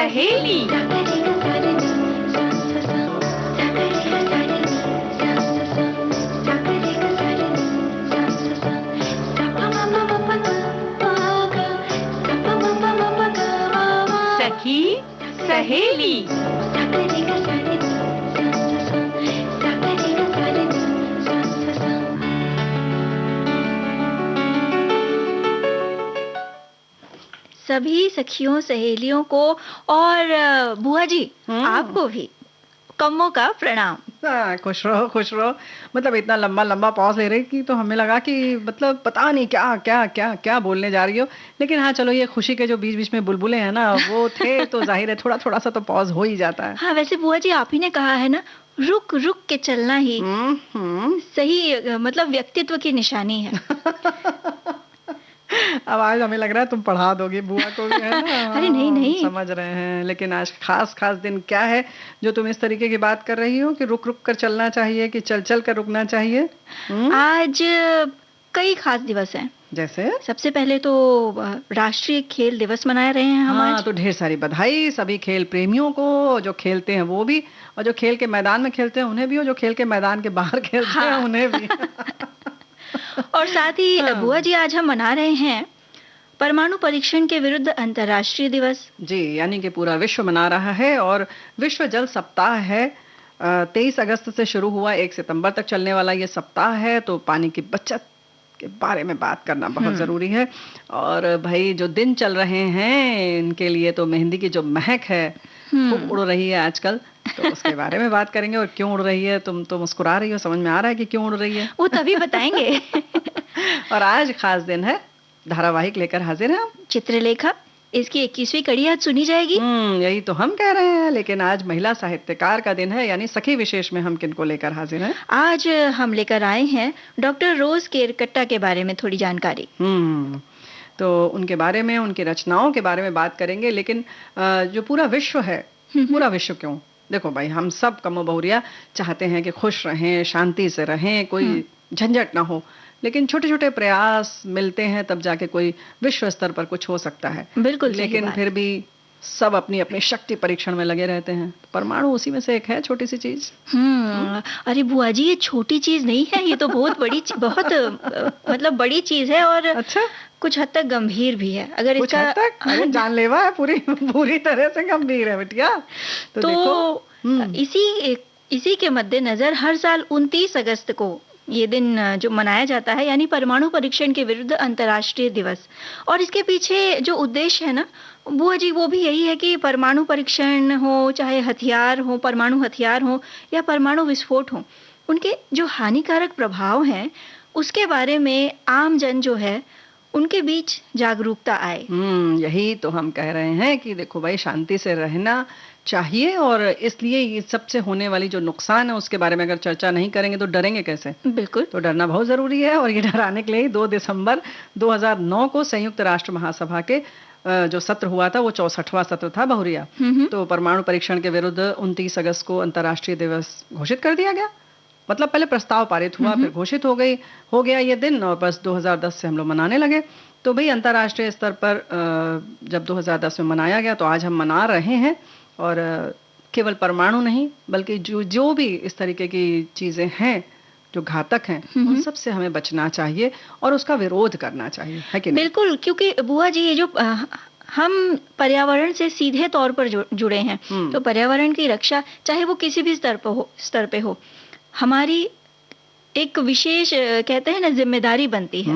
सहेली। सखी सहेली। सभी सखियों सहेलियों को और बुआ जी आपको भी कम्मों का प्रणाम। खुश रहो खुश रहो। मतलब इतना लंबा लंबा पॉज ले रही कि तो हमें लगा कि मतलब पता नहीं क्या क्या क्या क्या बोलने जा रही हो। लेकिन हाँ चलो, ये खुशी के जो बीच बीच में बुलबुले हैं ना वो थे तो जाहिर है थोड़ा थोड़ा सा तो पॉज हो ही जाता है। हाँ वैसे बुआ जी आप ही ने कहा है ना, रुक रुक के चलना ही सही मतलब व्यक्तित्व की निशानी है। अब आज हमें लग रहा है तुम पढ़ा दोगे बुआ को भी, है ना? अरे नहीं नहीं, समझ रहे हैं। लेकिन आज खास खास दिन क्या है जो तुम इस तरीके की बात कर रही हो कि रुक रुक कर चलना चाहिए कि चल चल कर रुकना चाहिए? आज कई खास दिवस हैं। जैसे सबसे पहले तो राष्ट्रीय खेल दिवस मना रहे हैं हम आज। तो ढेर सारी बधाई सभी खेल प्रेमियों को, जो खेलते हैं वो भी, और जो खेल के मैदान में खेलते हैं उन्हें भी, और जो खेल के मैदान के बाहर खेलते हैं उन्हें भी। और साथ ही बुआ जी आज हम मना रहे हैं परमाणु परीक्षण के विरुद्ध अंतर्राष्ट्रीय दिवस। जी, यानी कि पूरा विश्व मना रहा है। और विश्व जल सप्ताह है, 23 अगस्त से शुरू हुआ, 1 सितंबर तक चलने वाला ये सप्ताह है। तो पानी की बचत के बारे में बात करना बहुत जरूरी है। और भाई जो दिन चल रहे हैं इनके लिए तो मेहंदी की जो महक है खूब उड़ रही है आजकल, तो उसके बारे में बात करेंगे। और क्यों उड़ रही है, तुम तो मुस्कुरा रही हो, समझ में आ रहा है कि क्यों उड़ रही है? वो तभी बताएंगे। और आज खास दिन है, धारावाहिक लेकर हाजिर हैं हम, चित्रलेखा। इसकी 21वीं कड़ी आज सुनी जाएगी। यही तो हम कह रहे हैं। लेकिन आज महिला साहित्यकार का दिन है, यानी सखी विशेष में हम किनको लेकर हाजिर हैं? आज हम लेकर आए हैं डॉक्टर रोज केरकट्टा के बारे में थोड़ी जानकारी। तो उनके बारे में, उनकी रचनाओं के बारे में बात करेंगे। लेकिन जो पूरा विश्व है, पूरा विश्व क्यों, देखो भाई हम सब कमो बहुरिया चाहते हैं कि खुश रहें, शांति से रहें, कोई झंझट ना हो। लेकिन छोटे छोटे प्रयास मिलते हैं तब जाके कोई विश्व स्तर पर कुछ हो सकता है। बिल्कुल। लेकिन फिर भी सब अपनी अपनी शक्ति परीक्षण में लगे रहते हैं। परमाणु उसी में से एक है, छोटी सी चीज। अरे बुआ जी ये छोटी चीज नहीं है, ये तो बहुत बड़ी बहुत मतलब बड़ी चीज है। और अच्छा, कुछ हद तक गंभीर भी है। अगर कुछ हद तक अरे जानलेवा है, पूरी तरह से गंभीर है बिटिया। तो देखो, इसी के मद्देनजर हर साल 29 अगस्त को ये दिन जो मनाया जाता है, यानी परमाणु परीक्षण के विरुद्ध अंतर्राष्ट्रीय दिवस। और इसके पीछे जो उद्देश्य है ना बुआ जी, वो भी यही है कि परमाणु परीक्षण हो, चाहे हथियार हो, परमाणु हथियार हो या परमाणु विस्फोट हो, उनके जो हानिकारक प्रभाव हैं उसके बारे में आम जन जो है उनके बीच जागरूकता आए। यही तो हम कह रहे हैं कि देखो भाई शांति से रहना चाहिए। और इसलिए ये सबसे होने वाली जो नुकसान है उसके बारे में अगर चर्चा नहीं करेंगे तो डरेंगे कैसे? बिल्कुल। तो डरना बहुत जरूरी है। और ये डराने के लिए 2 दिसंबर 2009 को संयुक्त राष्ट्र महासभा के जो सत्र हुआ था, वो 64वां सत्र था बहुरिया। तो परमाणु परीक्षण के विरुद्ध 29 अगस्त को अंतर्राष्ट्रीय दिवस घोषित कर दिया गया। मतलब पहले प्रस्ताव पारित हुआ, फिर घोषित हो गया ये दिन, और बस 2010 से हम लोग मनाने लगे। तो भाई अंतर्राष्ट्रीय स्तर पर जब 2010 में मनाया गया तो आज हम मना रहे हैं। और केवल परमाणु नहीं बल्कि जो भी इस तरीके की चीजें हैं जो घातक हैं उन सब से हमें बचना चाहिए और उसका विरोध करना चाहिए, है कि नहीं? बिल्कुल, क्योंकि बुआ जी ये जो हम पर्यावरण से सीधे तौर पर जुड़े हैं, तो पर्यावरण की रक्षा चाहे वो किसी भी स्तर पे हो, हमारी एक विशेष कहते हैं ना जिम्मेदारी बनती है।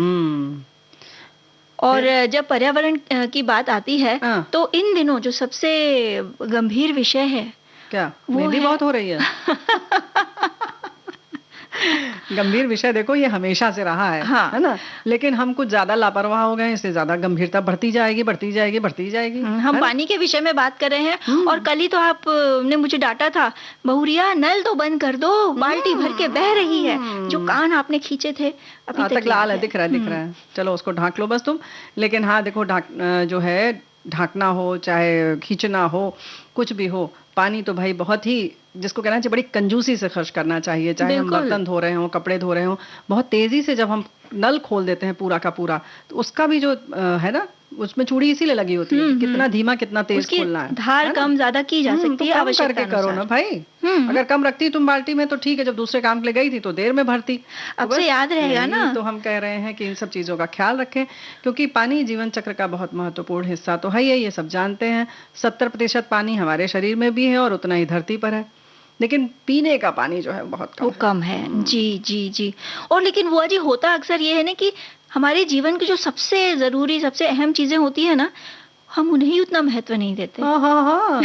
और जब पर्यावरण की बात आती है तो इन दिनों जो सबसे गंभीर विषय है क्या, मेहंदी बहुत हो रही है? गंभीर विषय देखो ये हमेशा से रहा है, है ना? लेकिन हम कुछ ज्यादा लापरवाह हो गए, इससे ज्यादा गंभीरता बढ़ती जाएगी। हम पानी के विषय में बात कर रहे हैं। और कल ही तो आपने मुझे डांटा था, बहुरिया नल तो बंद कर दो, बाल्टी भर के बह रही है। जो कान आपने खींचे थे अभी तक लाल है, दिख रहा है। चलो उसको ढांक लो बस तुम। लेकिन हाँ देखो, जो है ढांकना हो चाहे खींचना हो, कुछ भी हो, पानी तो भाई बहुत ही, जिसको कहना चाहिए, बड़ी कंजूसी से खर्च करना चाहिए। चाहे हम बर्तन धो रहे हो, कपड़े धो रहे हो, बहुत तेजी से जब हम नल खोल देते हैं पूरा का पूरा, तो उसका भी जो है ना उसमें चूड़ी इसीलिए लगी होती है कि कितना धीमा कितना तेज उसकी खोलना है धार कम ज्यादा की जा सकती तो है कम आवश्यकता करके करो ना अनुसार। भाई। अगर कम रखती तुम बाल्टी में तो ठीक है, जब दूसरे काम के लिए गई थी तो देर में भरती। तो अब से बस याद रहेगा यही ना। तो हम कह रहे हैं कि इन सब चीजों का ख्याल रखें, क्योंकि पानी जीवन चक्र का बहुत महत्वपूर्ण हिस्सा तो है ही, ये सब जानते हैं। 70% पानी हमारे शरीर में भी है और उतना ही धरती पर है, लेकिन पीने का पानी जो है बहुत वो कम है। कम है। जी जी जी। और लेकिन बुआ जी होता अक्सर ये है ना कि हमारे जीवन की जो सबसे जरूरी सबसे अहम चीजें होती है ना, हम उन्हें ही उतना महत्व नहीं देते। हाँ हाँ हाँ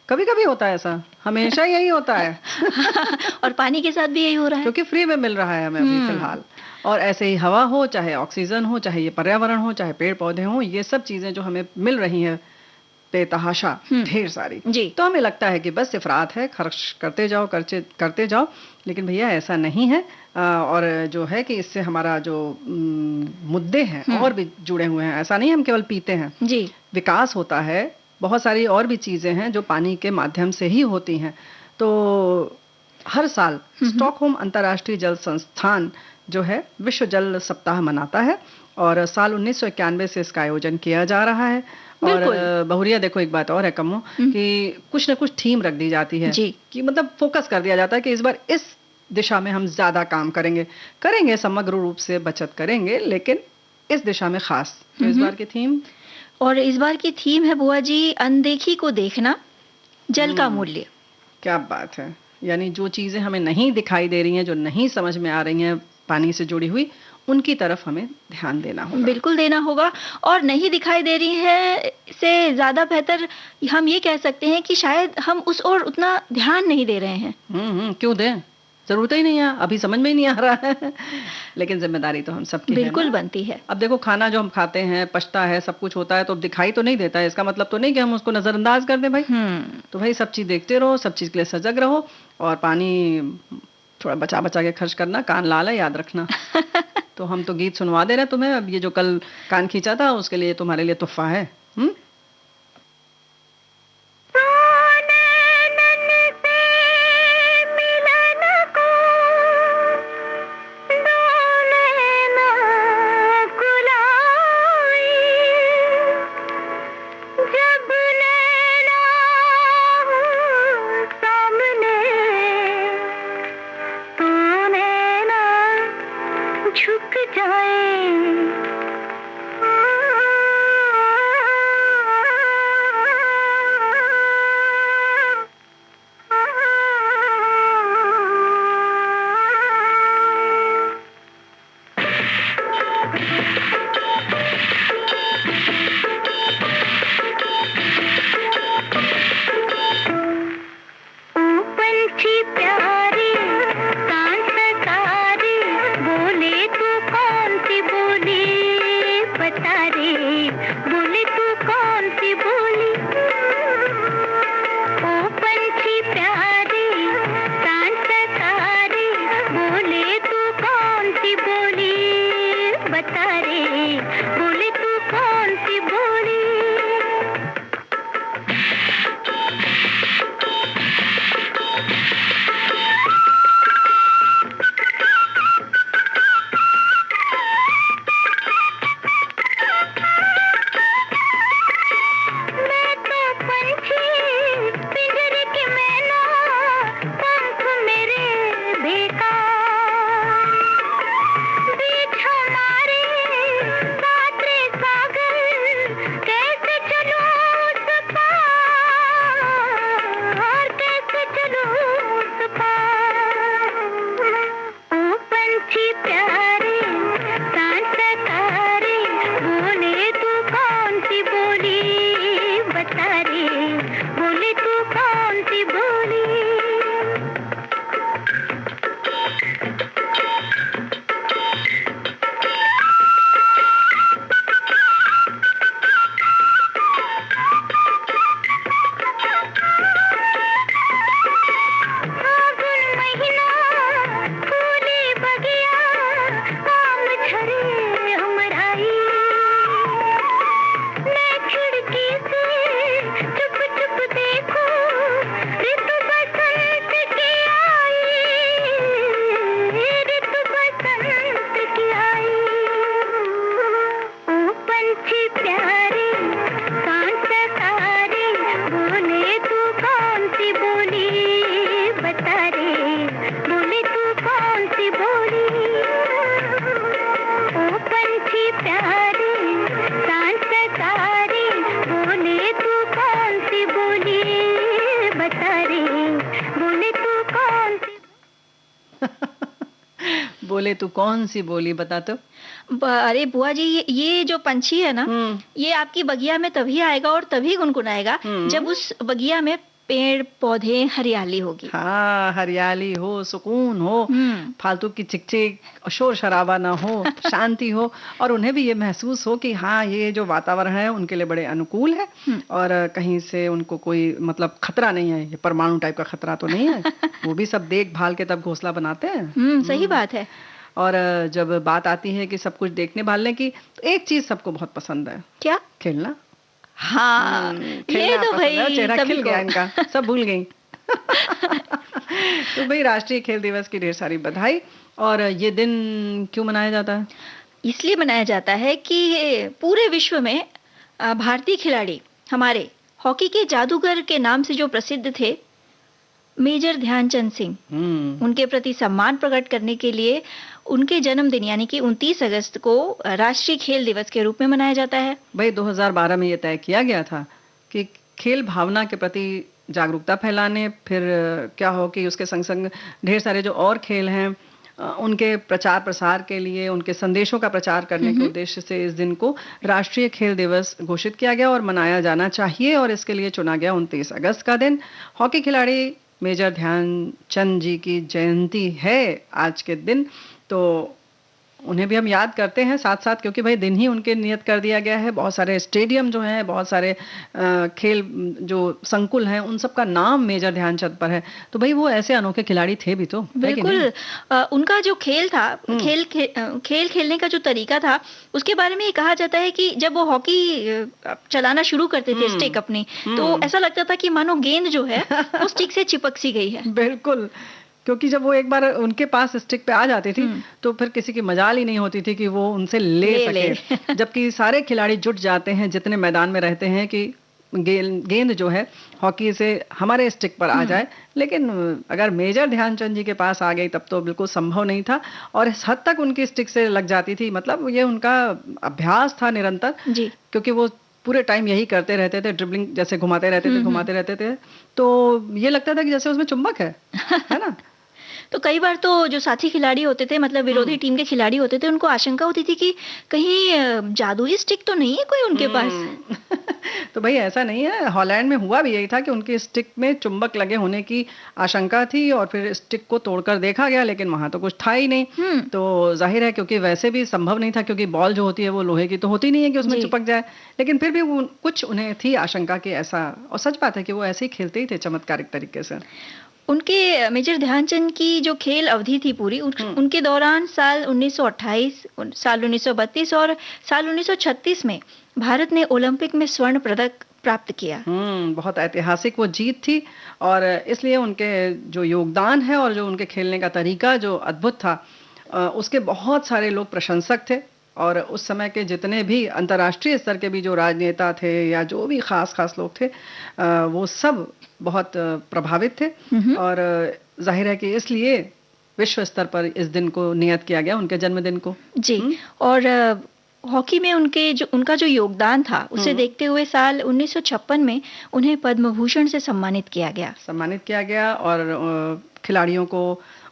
कभी कभी होता है ऐसा, हमेशा यही होता है और पानी के साथ भी यही हो रहा है। क्योंकि फ्री में मिल रहा है हमें अभी फिलहाल। और ऐसे ही हवा हो, चाहे ऑक्सीजन हो, चाहे ये पर्यावरण हो, चाहे पेड़ पौधे हो, ये सब चीजें जो हमें मिल रही हैं बेतहाशा ढेर सारी, जी। तो हमें लगता है कि बस इफरात है, खर्च करते जाओ करते जाओ। लेकिन भैया ऐसा नहीं है। और जो है कि इससे हमारा जो मुद्दे हैं और भी जुड़े हुए हैं। ऐसा नहीं हम केवल पीते हैं, जी। विकास होता है, बहुत सारी और भी चीजें हैं जो पानी के माध्यम से ही होती हैं। तो हर साल स्टॉकहोम अंतर्राष्ट्रीय जल संस्थान जो है विश्व जल सप्ताह मनाता है, और साल 1991 से इसका आयोजन किया जा रहा है। और बहुरिया देखो एक बात और है कम्मो, कि कुछ न कुछ थीम रख दी जाती है जी। कि मतलब फोकस कर दिया जाता है कि इस बार इस दिशा में हम ज्यादा काम करेंगे समग्र रूप से बचत करेंगे, लेकिन इस दिशा में खास। तो इस बार की थीम, और इस बार की थीम है बुआ जी, अनदेखी को देखना, जल का मूल्य। क्या बात है। यानी जो चीजें हमें नहीं दिखाई दे रही हैं, जो नहीं समझ में आ रही हैं पानी से जुड़ी हुई, उनकी तरफ हमें ध्यान देना होगा। बिल्कुल देना होगा। और नहीं दिखाई दे रही है से ज्यादा बेहतर हम ये कह सकते हैं कि शायद हम उस ओर उतना ध्यान नहीं दे रहे हैं। क्यों दें, जरूरत ही नहीं है, अभी समझ में ही नहीं आ रहा है लेकिन जिम्मेदारी तो हम सबकी बिल्कुल है ना? बनती है। अब देखो खाना जो हम खाते हैं पचता है, सब कुछ होता है, तो अब दिखाई तो नहीं देता है, इसका मतलब तो नहीं कि हम उसको नजरअंदाज कर दें भाई। तो भाई सब चीज देखते रहो, सब चीज के लिए सजग रहो, और पानी थोड़ा बचा बचा के खर्च करना, कान लाल है याद रखना तो हम तो गीत सुनवा दे रहे हैं तुम्हें, अब ये जो कल कान खींचा था उसके लिए तुम्हारे लिए तोहफा है। झुक जाए बोले तू कौन सी बोली बता तो। अरे बुआ जी, ये जो पंछी है ना, ये आपकी बगिया में तभी आएगा और तभी गुनगुनाएगा जब उस बगिया में पेड़ पौधे हरियाली होगी। हाँ, हरियाली हो, सुकून हो, फालतू की चिकचिक शोर शराबा ना हो, शांति हो, और उन्हें भी ये महसूस हो कि हाँ, ये जो वातावरण है उनके लिए बड़े अनुकूल है और कहीं से उनको कोई मतलब खतरा नहीं है। ये परमाणु टाइप का खतरा तो नहीं है। वो भी सब देख भाल के तब घोंसला बनाते हैं। सही बात है। और जब बात आती है कि सब कुछ देखने भालने की, तो एक चीज सबको बहुत पसंद है। क्या? खेलना। हाँ, ये तो भाई चेहरा खिल गया इनका, सब भूल गई। तो भाई राष्ट्रीय खेल दिवस की ढेर सारी बधाई। और ये दिन क्यों मनाया जाता है? इसलिए मनाया जाता है कि पूरे विश्व में भारतीय खिलाड़ी हमारे हॉकी के जादूगर के नाम से जो प्रसिद्ध थे, मेजर ध्यानचंद सिंह, उनके प्रति सम्मान प्रकट करने के लिए उनके जन्मदिन यानी कि 29 अगस्त को राष्ट्रीय खेल दिवस के रूप में मनाया जाता है। भाई 2012 में ये तय किया गया था कि खेल भावना के प्रति जागरूकता फैलाने, फिर क्या हो कि उसके संग संग ढेर सारे जो और खेल हैं उनके प्रचार प्रसार के लिए, उनके संदेशों का प्रचार करने के उद्देश्य से इस दिन को राष्ट्रीय खेल दिवस घोषित किया गया और मनाया जाना चाहिए। और इसके लिए चुना गया 29 अगस्त का दिन। हॉकी खिलाड़ी मेजर ध्यानचंद जी की जयंती है आज के दिन, तो उन्हें भी हम याद करते हैं साथ साथ, क्योंकि भाई दिन ही उनके नियत कर दिया गया है। बहुत सारे स्टेडियम जो हैं, बहुत सारे खेल जो संकुल हैं, उन सब का नाम मेजर ध्यानचंद पर है। तो भाई वो ऐसे अनोखे खिलाड़ी थे भी तो। बिल्कुल। उनका जो खेल था, खेल खेलने का जो तरीका था, उसके बारे में ये कहा जाता है कि जब वो हॉकी चलाना शुरू करते थे स्टिक अपनी, तो ऐसा लगता था कि मानो गेंद जो है वो स्टिक से चिपक सी गई है। बिल्कुल, क्योंकि जब वो एक बार उनके पास स्टिक पे आ जाती थी तो फिर किसी की मजाल ही नहीं होती थी कि वो उनसे ले सके। जबकि सारे खिलाड़ी जुट जाते हैं जितने मैदान में रहते हैं कि गेंद जो है हॉकी से हमारे स्टिक पर आ जाए, लेकिन अगर मेजर ध्यानचंद जी के पास आ गई तब तो बिल्कुल संभव नहीं था और इस हद तक उनकी स्टिक से लग जाती थी। मतलब ये उनका अभ्यास था निरंतर जी, क्योंकि वो पूरे टाइम यही करते रहते थे, ड्रिबलिंग जैसे घुमाते रहते थे, तो ये लगता था कि जैसे उसमें चुंबक है ना। तो कई बार तो जो साथी खिलाड़ी होते थे, मतलब विरोधी टीम के खिलाड़ी होते थे, उनको आशंका होती थी कि कहीं जादुई स्टिक तो नहीं है कोई उनके पास। तो भाई ऐसा नहीं है। हॉलैंड में हुआ भी यही था कि उनकी स्टिक में चुंबक लगे होने की आशंका थी और फिर स्टिक को तोड़कर देखा गया, लेकिन वहां तो कुछ था ही नहीं। तो जाहिर है, क्योंकि वैसे भी संभव नहीं था, क्योंकि बॉल जो होती है वो लोहे की तो होती नहीं है कि उसमें चिपक जाए, लेकिन फिर भी कुछ उन्हें थी आशंका कि ऐसा, और सच बात है कि वो ऐसे ही खेलते ही थे चमत्कारिक तरीके से। उनके मेजर ध्यानचंद की जो खेल अवधि थी पूरी, उनके दौरान साल 1928, साल 1932 और साल 1936 में भारत ने ओलंपिक में स्वर्ण पदक प्राप्त किया। बहुत ऐतिहासिक वो जीत थी और इसलिए उनके जो योगदान है और जो उनके खेलने का तरीका जो अद्भुत था, उसके बहुत सारे लोग प्रशंसक थे। और उस समय के जितने भी अंतर्राष्ट्रीय स्तर के भी जो राजनेता थे या जो भी खास लोग थे, वो सब बहुत प्रभावित थे और जाहिर है कि इसलिए विश्व स्तर पर इस दिन को नियत किया गया, उनके जन्मदिन को जी। और हॉकी में उनका जो योगदान था, उसे देखते हुए साल 1956 में उन्हें पद्म भूषण से सम्मानित किया गया और खिलाड़ियों को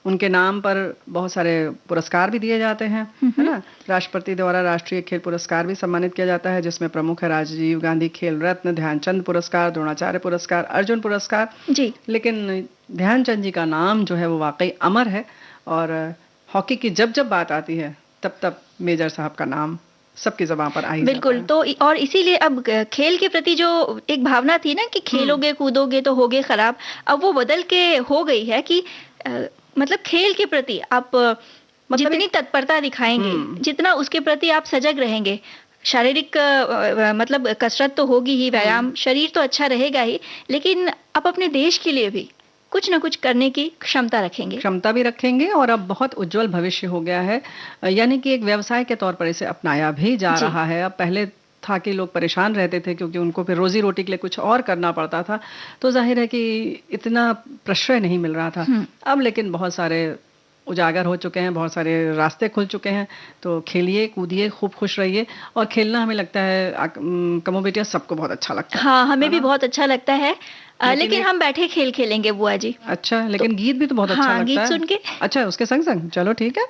उनके नाम पर बहुत सारे पुरस्कार भी दिए जाते हैं, है ना। राष्ट्रपति द्वारा राष्ट्रीय खेल पुरस्कार भी सम्मानित किया जाता है, जिसमें प्रमुख है राजीव गांधी खेल रत्न, ध्यानचंद पुरस्कार, द्रोणाचार्य पुरस्कार, अर्जुन पुरस्कार जी। लेकिन ध्यानचंद जी का नाम जो है वो वाकई अमर है और हॉकी की जब बात आती है तब मेजर साहब का नाम सबकी ज़बान पर आई। बिल्कुल। तो और इसीलिए अब खेल के प्रति जो एक भावना थी ना कि खेलोगे कूदोगे तो होगे खराब, अब वो बदल के हो गई है कि मतलब खेल के प्रति आप जितनी तत्परता दिखाएंगे, जितना उसके प्रति आप सजग रहेंगे, शारीरिक मतलब कसरत तो होगी ही, व्यायाम, शरीर तो अच्छा रहेगा ही, लेकिन आप अपने देश के लिए भी कुछ ना कुछ करने की क्षमता भी रखेंगे और अब बहुत उज्जवल भविष्य हो गया है, यानी कि एक व्यवसाय के तौर पर इसे अपनाया भी जा रहा है। अब पहले था कि लोग परेशान रहते थे क्योंकि उनको फिर रोजी रोटी के लिए कुछ और करना पड़ता था, तो जाहिर है कि इतना प्रश्रय नहीं मिल रहा था। अब लेकिन बहुत सारे उजागर हो चुके हैं, बहुत सारे रास्ते खुल चुके हैं, तो खेलिए कूदिए, खूब खुश रहिए। और खेलना हमें लगता है कमो बेटिया सबको बहुत अच्छा लगता है। हाँ, हमें भी बहुत अच्छा लगता है, लेकिन हम बैठे खेल खेलेंगे बुआ जी। अच्छा, लेकिन गीत भी तो बहुत अच्छा लगता है। गीत सुन के। अच्छा, उसके संग संग चलो ठीक है।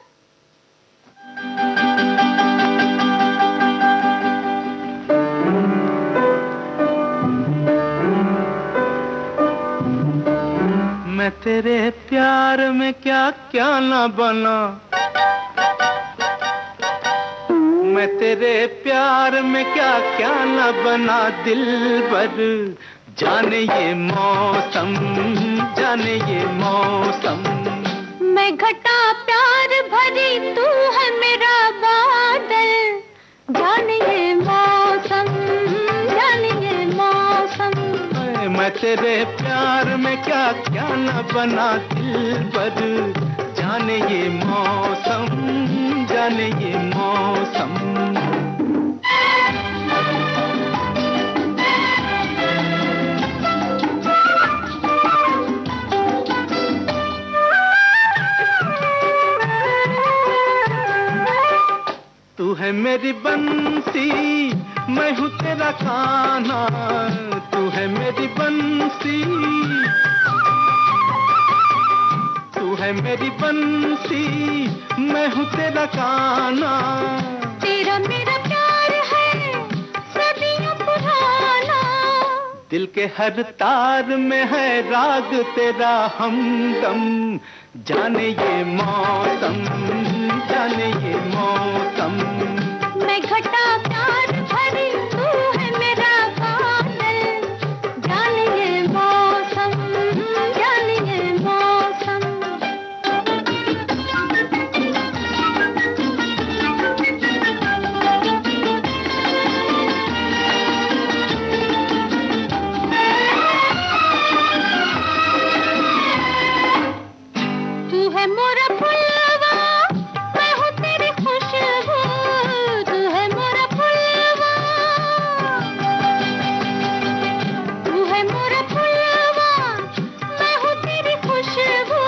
मैं तेरे प्यार में क्या क्या ना बना, मैं तेरे प्यार में क्या क्या ना बना दिलबर। जाने ये मौसम, जाने ये मौसम। मैं घटा प्यार भरी, तू है मेरा बादल। जाने ये मौसम, जाने ये मौसम। मैं तेरे प्यार में क्या क्या न बना दिलबर। जाने ये मौसम, जाने ये मौसम। तू है मेरी बंसी, मैं हूँ तेरा खाना। तू है मेरी बंसी, तू है मेरी बंसी, मैं हूँ तेरा खाना। तेरा मेरा प्यार है सदियों पुराना। दिल के हर तार में है राग तेरा हमदम। जाने ये मौसम, जाने ये मौसम। मैं घटा प्यार भरी, तू है मेरा बादल। जाने ये मौसम, जाने ये मौसम। तू है मोरा फुलवा, मैं हूँ तेरी खुशबू। तू है मोरा फुलवा, तू है मोरा फुलवा, मैं हूँ तेरी खुशबू।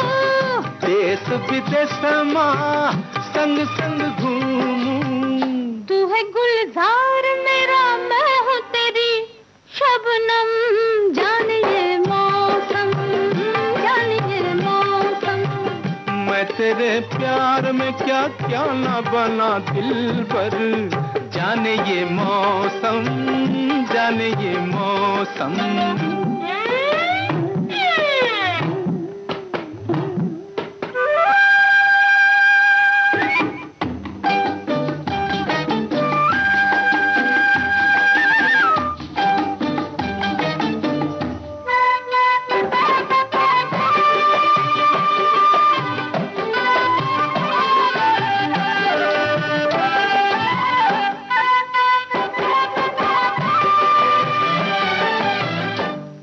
देश विदेश माँ संग संग घूमूं। तू है गुलजार मेरा, मैं हूँ तेरी शबनम। जाने ये मौसम, जाने ये मौसम। मैं तेरे प्यार में क्या क्या ना बना दिलबर। जाने ये मौसम, जाने ये मौसम।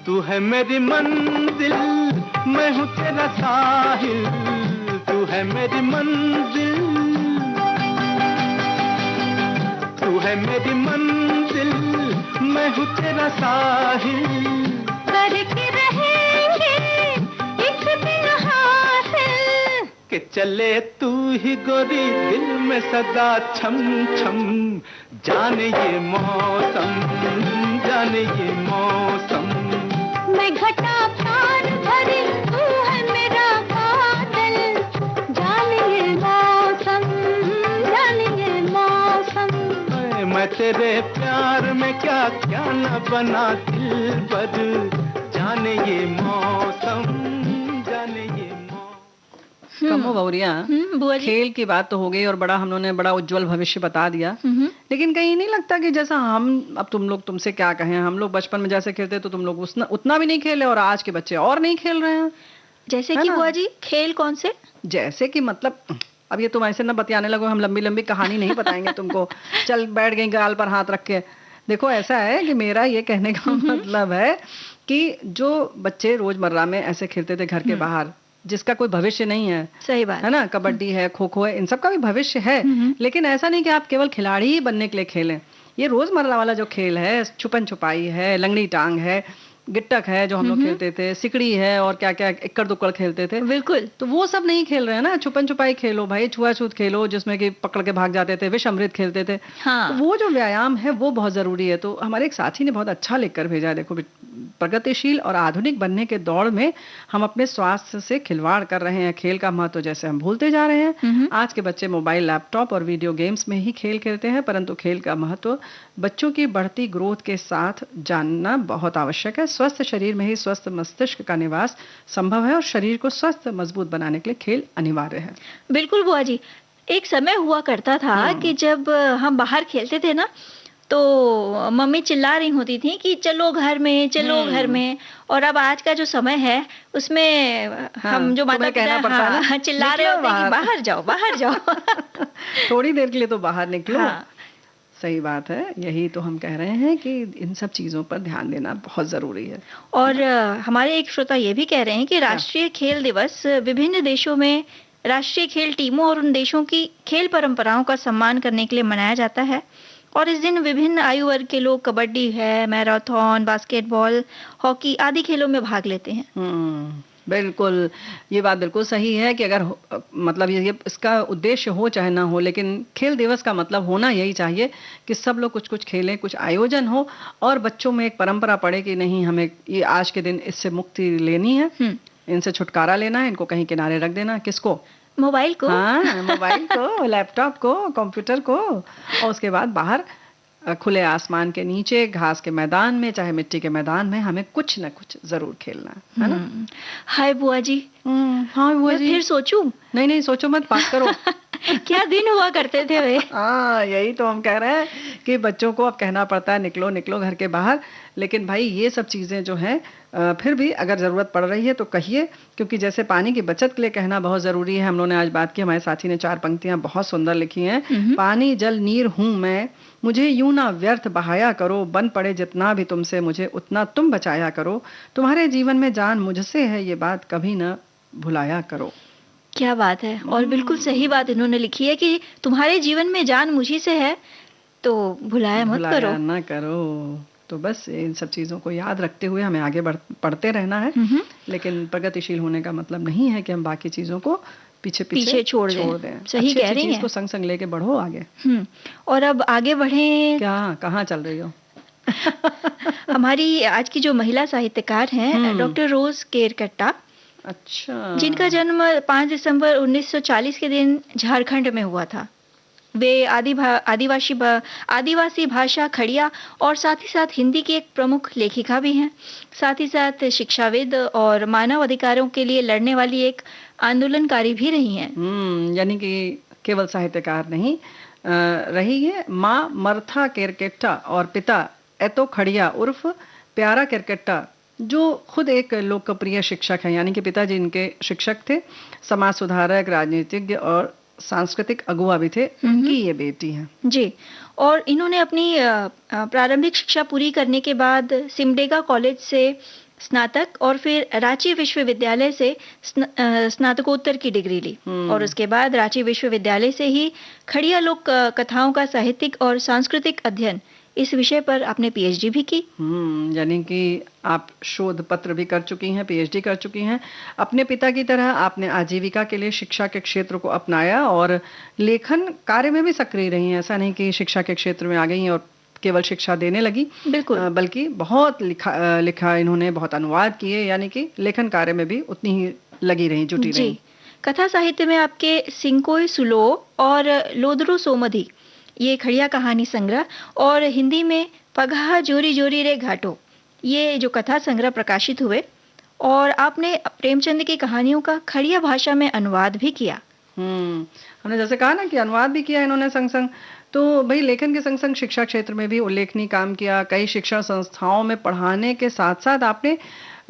तू है मेरी मंजिल, मैं हूँ तेरा साहिल। तू है मेरी मंजिल, तू है मेरी मंजिल, मैं हूँ तेरा साहिल। करके रहेंगे एक दिन हासिल। के चले तू ही गोरी दिल में सदा छम छम। जाने ये मौसम, जाने ये मौसम। मैं घटा प्यार भरी, तू है मेरा बादल। जाने ये मौसम, जाने ये मौसम। मैं तेरे प्यार में क्या क्या न बना दिलबर। जाने ये मौसम, जाने ये मौसम। कमो बहुरिया, बुआ जी। खेल की बात तो हो गई और बड़ा हम लोगों ने बड़ा उज्जवल भविष्य बता दिया। लेकिन कहीं नहीं लगता कि जैसा हम, अब तुम लोग, तुमसे क्या कहें, हम लोग बचपन में जैसे खेलते तो तुम लोग उतना भी नहीं खेले और आज के बच्चे और नहीं खेल रहे हैं। जैसे है कि ना? बुआ जी, खेल कौन से? जैसे कि मतलब अब ये तुम ऐसे ना बतियाने लगो, हम लंबी लंबी कहानी नहीं बताएंगे तुमको। चल बैठ गई गाल पर हाथ रख के। देखो ऐसा है कि मेरा ये कहने का मतलब है कि जो बच्चे रोजमर्रा में ऐसे खेलते थे घर के बाहर, जिसका कोई भविष्य नहीं है, सही बात है ना, कबड्डी है, खो खो है, इन सब का भी भविष्य है। लेकिन ऐसा नहीं कि आप केवल खिलाड़ी ही बनने के लिए खेलें। ये रोजमर्रा वाला जो खेल है, छुपन छुपाई है, लंगड़ी टांग है, गिट्टक है जो हम लोग खेलते थे, सिकड़ी है और क्या क्या इक्कड़ दुक्कड़ खेलते थे, बिल्कुल। तो वो सब नहीं खेल रहे हैं ना। छुपन छुपाई खेलो भाई, छुआछूत खेलो जिसमें कि पकड़ के भाग जाते थे, विष अमृत खेलते थे। हाँ। तो वो जो व्यायाम है वो बहुत जरूरी है। तो हमारे एक साथी ने बहुत अच्छा लिख कर भेजा है, देखो प्रगतिशील और आधुनिक बनने के दौड़ में हम अपने स्वास्थ्य से खिलवाड़ कर रहे हैं। खेल का महत्व जैसे हम भूलते जा रहे हैं। आज के बच्चे मोबाइल, लैपटॉप और वीडियो गेम्स में ही खेल खेलते हैं, परंतु खेल का महत्व बच्चों की बढ़ती ग्रोथ के साथ जानना बहुत आवश्यक है। स्वस्थ शरीर में ही स्वस्थ मस्तिष्क का निवास संभव है और शरीर को स्वस्थ मजबूत बनाने के लिए खेल अनिवार्य है। बिल्कुल बुआ जी, एक समय हुआ करता था कि जब हम बाहर खेलते थे ना, तो मम्मी चिल्ला रही होती थी कि चलो घर में, चलो घर में। और अब आज का जो समय है उसमें हम जो माता पिता चिल्ला रहे होते हैं कि बाहर जाओ, बाहर जाओ। थोड़ी देर के लिए तो बाहर निकलो। सही बात है, यही तो हम कह रहे हैं कि इन सब चीजों पर ध्यान देना बहुत जरूरी है। और हमारे एक श्रोता ये भी कह रहे हैं कि राष्ट्रीय खेल दिवस विभिन्न देशों में राष्ट्रीय खेल टीमों और उन देशों की खेल परंपराओं का सम्मान करने के लिए मनाया जाता है। और इस दिन विभिन्न आयु वर्ग के लोग कबड्डी है, मैराथन, बास्केटबॉल, हॉकी आदि खेलों में भाग लेते हैं। बिल्कुल, ये बात बिल्कुल सही है कि अगर मतलब ये इसका उद्देश्य हो चाहे ना हो, लेकिन खेल दिवस का मतलब होना यही चाहिए कि सब लोग कुछ कुछ खेलें, कुछ आयोजन हो और बच्चों में एक परंपरा पड़े कि नहीं, हमें ये आज के दिन इससे मुक्ति लेनी है, इनसे छुटकारा लेना है, इनको कहीं किनारे रख देना। किसको? मोबाइल को। हाँ, मोबाइल को, लैपटॉप को, कंप्यूटर को, और उसके बाद बाहर खुले आसमान के नीचे, घास के मैदान में, चाहे मिट्टी के मैदान में, हमें कुछ न कुछ जरूर खेलना है ना। हाय बुआ जी। हाँ बुआ जी, फिर सोचूं? नहीं सोचो मत, बात करो। क्या दिन हुआ करते थे वे। हाँ, यही तो हम कह रहे हैं कि बच्चों को अब कहना पड़ता है निकलो निकलो घर के बाहर। लेकिन भाई ये सब चीजें जो हैं फिर भी अगर जरूरत पड़ रही है तो कहिए, क्योंकि जैसे पानी की बचत के लिए कहना बहुत जरूरी है। हम लोगों ने आज बात की, हमारे साथी ने 4 पंक्तियां बहुत सुंदर लिखी हैं। पानी जल नीर हूं मैं, मुझे यूं ना व्यर्थ बहाया करो, बन पड़े जितना भी तुमसे मुझे उतना तुम बचाया करो, तुम्हारे जीवन में जान मुझसे है ये बात कभी न भुलाया करो। क्या बात है, और बिल्कुल सही बात इन्होंने लिखी है कि तुम्हारे जीवन में जान मुझी से है तो भुलाया ना करो। तो बस इन सब चीजों को याद रखते हुए हमें आगे पढ़ते रहना है। लेकिन प्रगतिशील होने का मतलब नहीं है कि हम बाकी चीजों को पीछे छोड़ दें। सही कह रही हैं। इसको संग संग लेके बढ़ो आगे। और अब आगे बढ़े। क्या, कहाँ चल रही हो? हमारी आज की जो महिला साहित्यकार हैं डॉक्टर रोज केरकेट्टा। अच्छा। जिनका जन्म 5 दिसंबर 1940 के दिन झारखंड में हुआ था। वे आदिवासी भाषा खड़िया और साथ ही साथ हिंदी की एक प्रमुख लेखिका भी हैं। साथ ही साथ शिक्षाविद और मानव अधिकारों के लिए लड़ने वाली एक आंदोलनकारी भी रही हैं। यानी कि केवल साहित्यकार नहीं रही है। माँ मर्था केरकेट्टा और पिता एतो खड़िया उर्फ प्यारा केरकेट्टा, जो खुद एक लोकप्रिय शिक्षक हैं। यानी कि पिताजी इनके शिक्षक थे, समाज सुधारक, राजनीतिज्ञ और सांस्कृतिक अगुवा भी थे। उनकी ये बेटी है जी। और इन्होंने अपनी प्रारंभिक शिक्षा पूरी करने के बाद सिमडेगा कॉलेज से स्नातक और फिर रांची विश्वविद्यालय से स्नातकोत्तर की डिग्री ली। और उसके बाद रांची विश्वविद्यालय से ही खड़िया लोक कथाओं का साहित्यिक और सांस्कृतिक अध्ययन, इस विषय पर आपने पीएचडी भी की। यानी कि आप शोध पत्र भी कर चुकी हैं, पीएचडी कर चुकी हैं। अपने पिता की तरह आपने आजीविका के लिए शिक्षा के क्षेत्र को अपनाया और लेखन कार्य में भी सक्रिय रही हैं। ऐसा नहीं कि शिक्षा के क्षेत्र में आ गई और केवल शिक्षा देने लगी, बिल्कुल, बल्कि बहुत लिखा इन्होंने, बहुत अनुवाद किए, यानी कि लेखन कार्य में भी उतनी ही लगी रही, जुटी रही। कथा साहित्य में आपके सिंकोय सुलो और लोदरो सोमधी, ये खड़िया कहानी संग्रह, और हिंदी में पगहा जोरी जोरी रे घाटो, ये जो कथा संग्रह प्रकाशित हुए। और आपने प्रेमचंद की कहानियों का खड़िया भाषा में अनुवाद भी किया। हमने जैसे कहा ना कि अनुवाद भी किया इन्होंने संग संग। तो भाई लेखन के संग संग शिक्षा क्षेत्र में भी उल्लेखनीय काम किया। कई शिक्षण संस्थाओं में पढ़ाने के साथ साथ आपने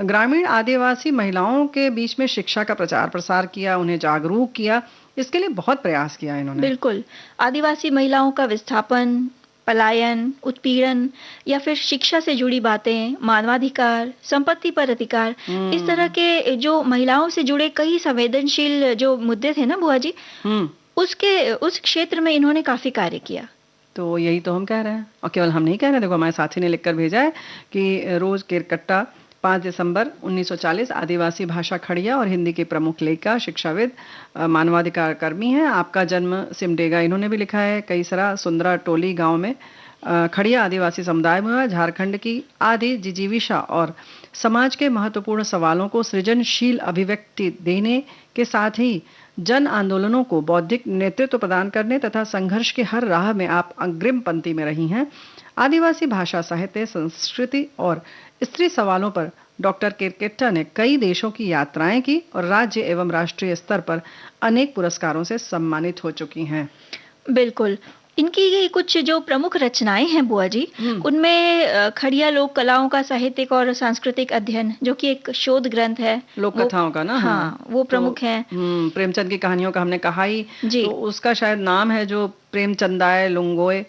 ग्रामीण आदिवासी महिलाओं के बीच में शिक्षा का प्रचार प्रसार किया, उन्हें जागरूक किया। इसके लिए बहुत प्रयास किया इन्होंने। बिल्कुल, आदिवासी महिलाओं का विस्थापन, पलायन, उत्पीड़न या फिर शिक्षा से जुड़ी बातें, मानवाधिकार, संपत्ति पर अधिकार, इस तरह के जो महिलाओं से जुड़े कई संवेदनशील जो मुद्दे थे ना बुआ जी, उस क्षेत्र में इन्होंने काफी कार्य किया। तो यही तो हम कह रहे हैं, और केवल हम नहीं कह रहे। देखो हमारे साथी ने लिखकर भेजा है कि रोज केरकेट्टा 5 दिसंबर 1940 आदिवासी भाषा खड़िया और हिंदी की प्रमुख लेखिका, शिक्षाविद, मानवाधिकार कर्मी हैं। आपका जन्म सिमडेगा, इन्होंने भी लिखा है, कई सारा सुंदरा टोली गांव में खड़िया आदिवासी समुदाय में हुआ। झारखंड की आदि जिजीविका और समाज के महत्वपूर्ण सवालों को सृजनशील अभिव्यक्ति देने के साथ ही जन आंदोलनों को बौद्धिक नेतृत्व प्रदान करने तथा संघर्ष के हर राह में आप अग्रिम पंक्ति में रही हैं। आदिवासी भाषा, साहित्य, संस्कृति और स्त्री सवालों पर डॉक्टर केरकेट्टा ने कई देशों की यात्राएं की और राज्य एवं राष्ट्रीय स्तर पर अनेक पुरस्कारों से सम्मानित हो चुकी हैं। बिल्कुल। इनकी ये कुछ जो प्रमुख रचनाएं हैं बुआ जी, उनमें खड़िया लोक कलाओं का साहित्यिक और सांस्कृतिक अध्ययन, जो कि एक शोध ग्रंथ है, लोक कथाओं का ना। हाँ, वो प्रमुख है। प्रेमचंद की कहानियों का हमने कहा ही जी। तो उसका शायद नाम है जो प्रेमचंदाय लुंगोय,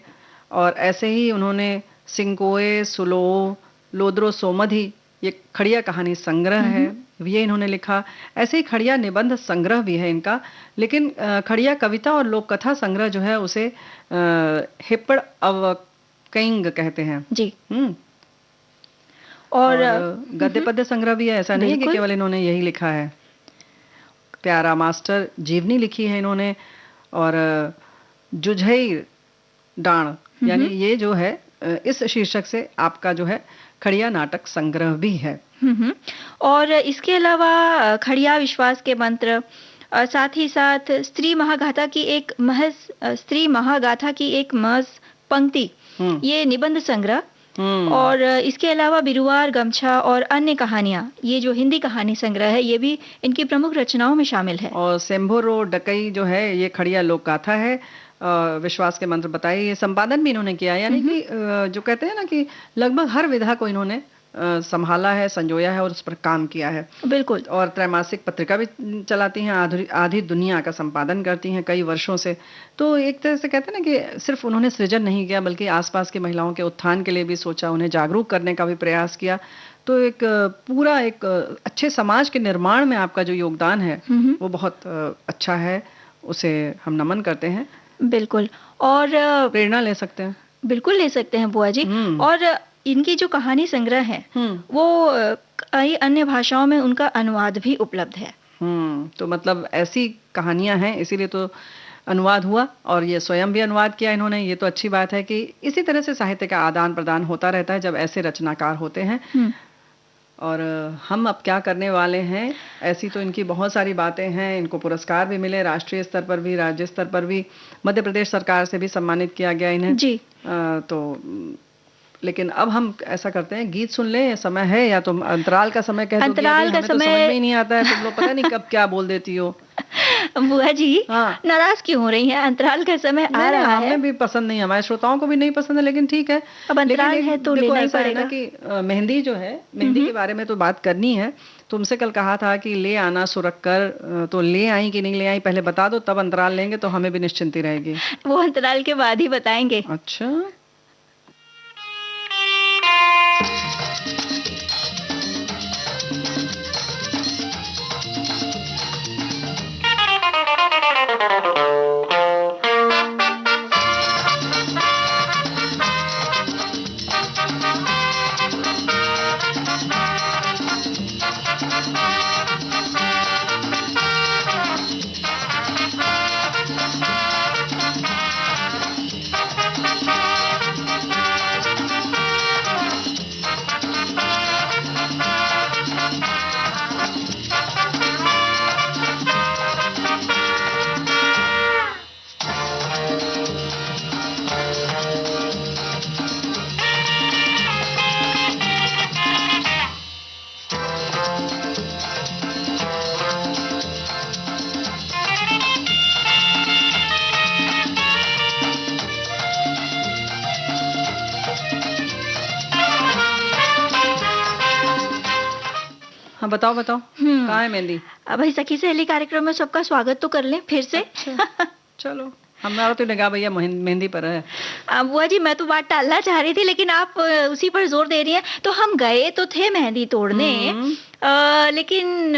और ऐसे ही उन्होंने सिंकोए, सुलो, लोद्रो सोमधि, ये खड़िया कहानी संग्रह है, ये इन्होंने लिखा। ऐसे ही खड़िया निबंध संग्रह भी है इनका, लेकिन खड़िया कविता और लोक कथा संग्रह जो है उसे हिप्पड़ अवकैंग कहते हैं जी। और गद्य पद्य संग्रह भी है, ऐसा नहीं है कि केवल इन्होंने यही लिखा है। प्यारा मास्टर जीवनी लिखी है इन्होंने, और जुझई डाण, यानी ये जो है इस शीर्षक से आपका जो है खड़िया नाटक संग्रह भी है। और इसके अलावा खड़िया विश्वास के मंत्र, साथ ही साथ स्त्री महागाथा की एक महज पंक्ति, ये निबंध संग्रह, और इसके अलावा बिरुवार गमछा और अन्य कहानियां, ये जो हिंदी कहानी संग्रह है, ये भी इनकी प्रमुख रचनाओं में शामिल है। और सेम्भोरो डकई जो है ये खड़िया लोक गाथा है। विश्वास के मंत्र बताइए, ये संपादन भी इन्होंने किया, यानी कि जो कहते हैं ना कि लगभग हर विधा को इन्होंने संभाला है, संजोया है और उस पर काम किया है। बिल्कुल। और त्रैमासिक पत्रिका भी चलाती हैं, आधी दुनिया का संपादन करती हैं कई वर्षों से। तो एक तरह से कहते हैं ना कि सिर्फ उन्होंने सृजन नहीं किया, बल्कि आसपास की महिलाओं के उत्थान के लिए भी सोचा, उन्हें जागरूक करने का भी प्रयास किया। तो एक पूरा एक अच्छे समाज के निर्माण में आपका जो योगदान है वो बहुत अच्छा है, उसे हम नमन करते हैं। बिल्कुल। और प्रेरणा ले सकते हैं। बिल्कुल ले सकते हैं बुआ जी। और इनकी जो कहानी संग्रह है वो कई अन्य भाषाओं में उनका अनुवाद भी उपलब्ध है। तो मतलब ऐसी कहानियां हैं, इसीलिए तो अनुवाद हुआ, और ये स्वयं भी अनुवाद किया इन्होंने। ये तो अच्छी बात है कि इसी तरह से साहित्य का आदान प्रदान होता रहता है जब ऐसे रचनाकार होते हैं। और हम अब क्या करने वाले हैं, ऐसी तो इनकी बहुत सारी बातें हैं। इनको पुरस्कार भी मिले, राष्ट्रीय स्तर पर भी, राज्य स्तर पर भी, मध्य प्रदेश सरकार से भी सम्मानित किया गया इन्हें जी। लेकिन अब हम ऐसा करते हैं, गीत सुन लें, समय है, या तो अंतराल का समय कह दो। अंतराल का समय तो समझ में ही नहीं आता है, तुम लोग पता नहीं कब क्या बोल देती हो। बुआ जी नाराज क्यों हो रही हैं? अंतराल का समय आ रहा है। हमें भी पसंद नहीं, हमारे श्रोताओं को भी नहीं पसंद है, लेकिन ठीक है, अब अंतराल है तो लेना ही पड़ेगा। कि मेहंदी जो है, मेहंदी के बारे में तो बात करनी है। तुमसे कल कहा था कि ले आना सुरख कर, तो ले आई कि नहीं ले आई पहले बता दो, तब अंतराल लेंगे तो हमें भी निश्चिंती रहेगी। वो अंतराल के बाद ही बताएंगे। अच्छा। हाँ बताओ बताओ, कहाँ है मेहंदी? भाई सखी सहेली कार्यक्रम में सबका स्वागत तो कर लें फिर से। चलो, हमारा तो निगाह भैया मेहंदी पर है। बुआ जी मैं तो बात टालना चाह रही थी, लेकिन आप उसी पर जोर दे रही हैं। तो हम गए तो थे मेहंदी तोड़ने, लेकिन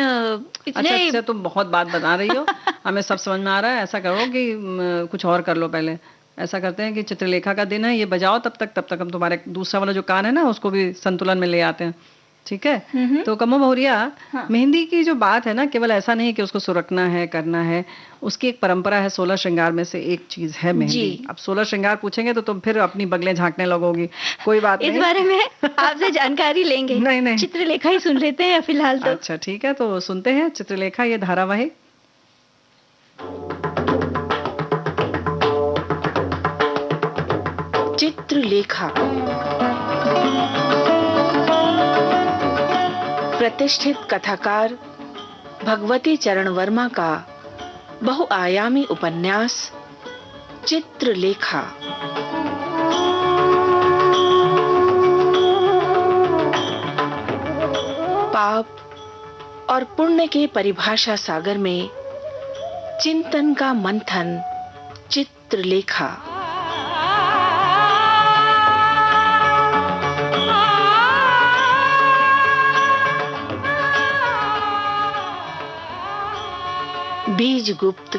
इतने अच्छा, तुम बहुत बात बता रही हो, हमें सब समझ में आ रहा है। ऐसा करो कि कुछ और कर लो पहले। ऐसा करते हैं कि चित्रलेखा का दिन है, ये बजाओ, तब तक हम तुम्हारे दूसरा वाला जो कान है ना उसको भी संतुलन में ले आते हैं। ठीक है। तो कमो बहुरिया, हाँ। मेहंदी की जो बात है ना, केवल ऐसा नहीं है कि उसको सुरखना है, करना है, उसकी एक परंपरा है। 16 श्रृंगार में से एक चीज है मेहंदी। जी। अब 16 श्रृंगार पूछेंगे तो तुम फिर अपनी बगलें झांकने लगोगी। कोई बात इस नहीं, बारे में आपसे जानकारी लेंगे। नहीं, नहीं। चित्रलेखा ही सुन लेते हैं फिलहाल तो। अच्छा ठीक है, तो सुनते हैं चित्रलेखा, ये धारावाहिक। चित्रलेखा प्रतिष्ठित कथाकार भगवती चरण वर्मा का बहुआयामी उपन्यास चित्रलेखा। पाप और पुण्य के परिभाषा सागर में चिंतन का मंथन चित्रलेखा। बीजगुप्त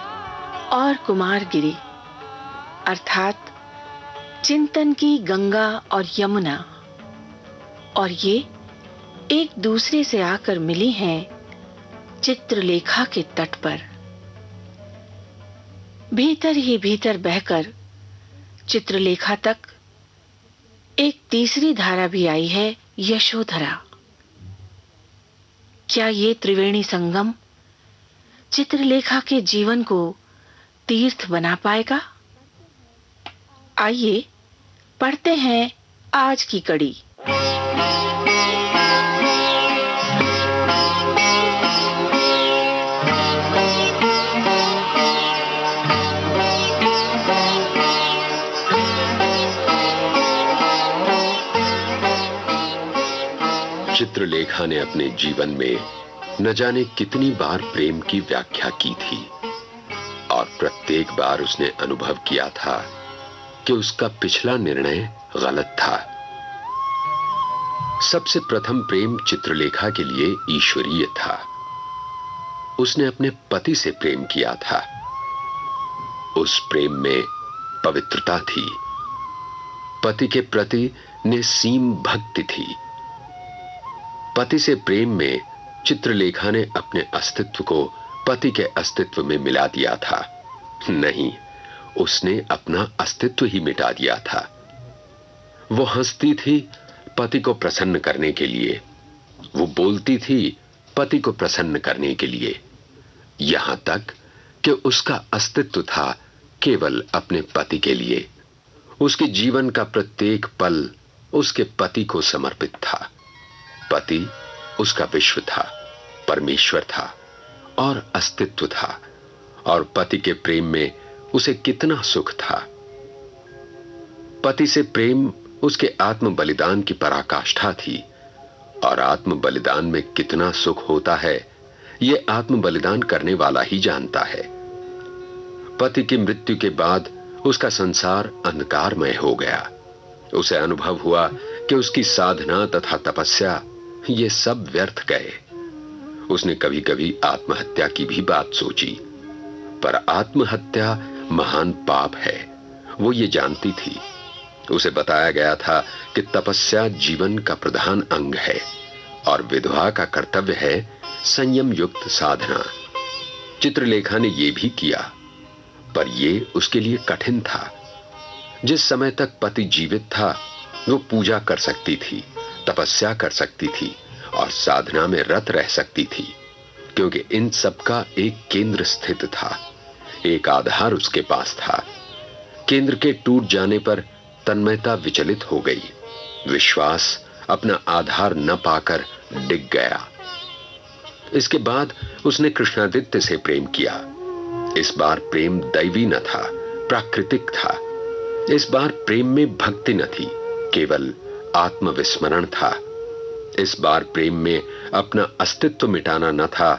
और कुमारगिरी अर्थात चिंतन की गंगा और यमुना, और ये एक दूसरे से आकर मिली हैं चित्रलेखा के तट पर। भीतर ही भीतर बहकर चित्रलेखा तक एक तीसरी धारा भी आई है, यशोधरा। क्या ये त्रिवेणी संगम चित्रलेखा के जीवन को तीर्थ बना पाएगा? आइए पढ़ते हैं आज की कड़ी। चित्रलेखा ने अपने जीवन में न जाने कितनी बार प्रेम की व्याख्या की थी, और प्रत्येक बार उसने अनुभव किया था कि उसका पिछला निर्णय गलत था। सबसे प्रथम प्रेम चित्रलेखा के लिए ईश्वरीय था। उसने अपने पति से प्रेम किया था। उस प्रेम में पवित्रता थी, पति के प्रति निस्सीम भक्ति थी। पति से प्रेम में चित्रलेखा ने अपने अस्तित्व को पति के अस्तित्व में मिला दिया था। नहीं, उसने अपना अस्तित्व ही मिटा दिया था। वो हंसती थी पति को प्रसन्न करने के लिए, वो बोलती थी पति को प्रसन्न करने के लिए, यहां तक कि उसका अस्तित्व था केवल अपने पति के लिए। उसके जीवन का प्रत्येक पल उसके पति को समर्पित था। पति उसका विश्व था, परमेश्वर था और अस्तित्व था, और पति के प्रेम में उसे कितना सुख था। पति से प्रेम उसके आत्म बलिदान की पराकाष्ठा थी, और आत्म बलिदान में कितना सुख होता है यह आत्म बलिदान करने वाला ही जानता है। पति की मृत्यु के बाद उसका संसार अंधकारमय हो गया। उसे अनुभव हुआ कि उसकी साधना तथा तपस्या ये सब व्यर्थ गए। उसने कभी कभी आत्महत्या की भी बात सोची, पर आत्महत्या महान पाप है, वो ये जानती थी। उसे बताया गया था कि तपस्या जीवन का प्रधान अंग है और विधवा का कर्तव्य है संयम युक्त साधना। चित्रलेखा ने यह भी किया, पर यह उसके लिए कठिन था। जिस समय तक पति जीवित था वो पूजा कर सकती थी, तपस्या कर सकती थी और साधना में रत रह सकती थी, क्योंकि इन सब का एक केंद्र स्थित था, एक आधार उसके पास था। केंद्र के टूट जाने पर तन्मयता विचलित हो गई, विश्वास अपना आधार न पाकर डिग गया। इसके बाद उसने कृष्णादित्य से प्रेम किया। इस बार प्रेम दैवी न था, प्राकृतिक था। इस बार प्रेम में भक्ति न थी, केवल आत्मविस्मरण था। इस बार प्रेम में अपना अस्तित्व मिटाना न था,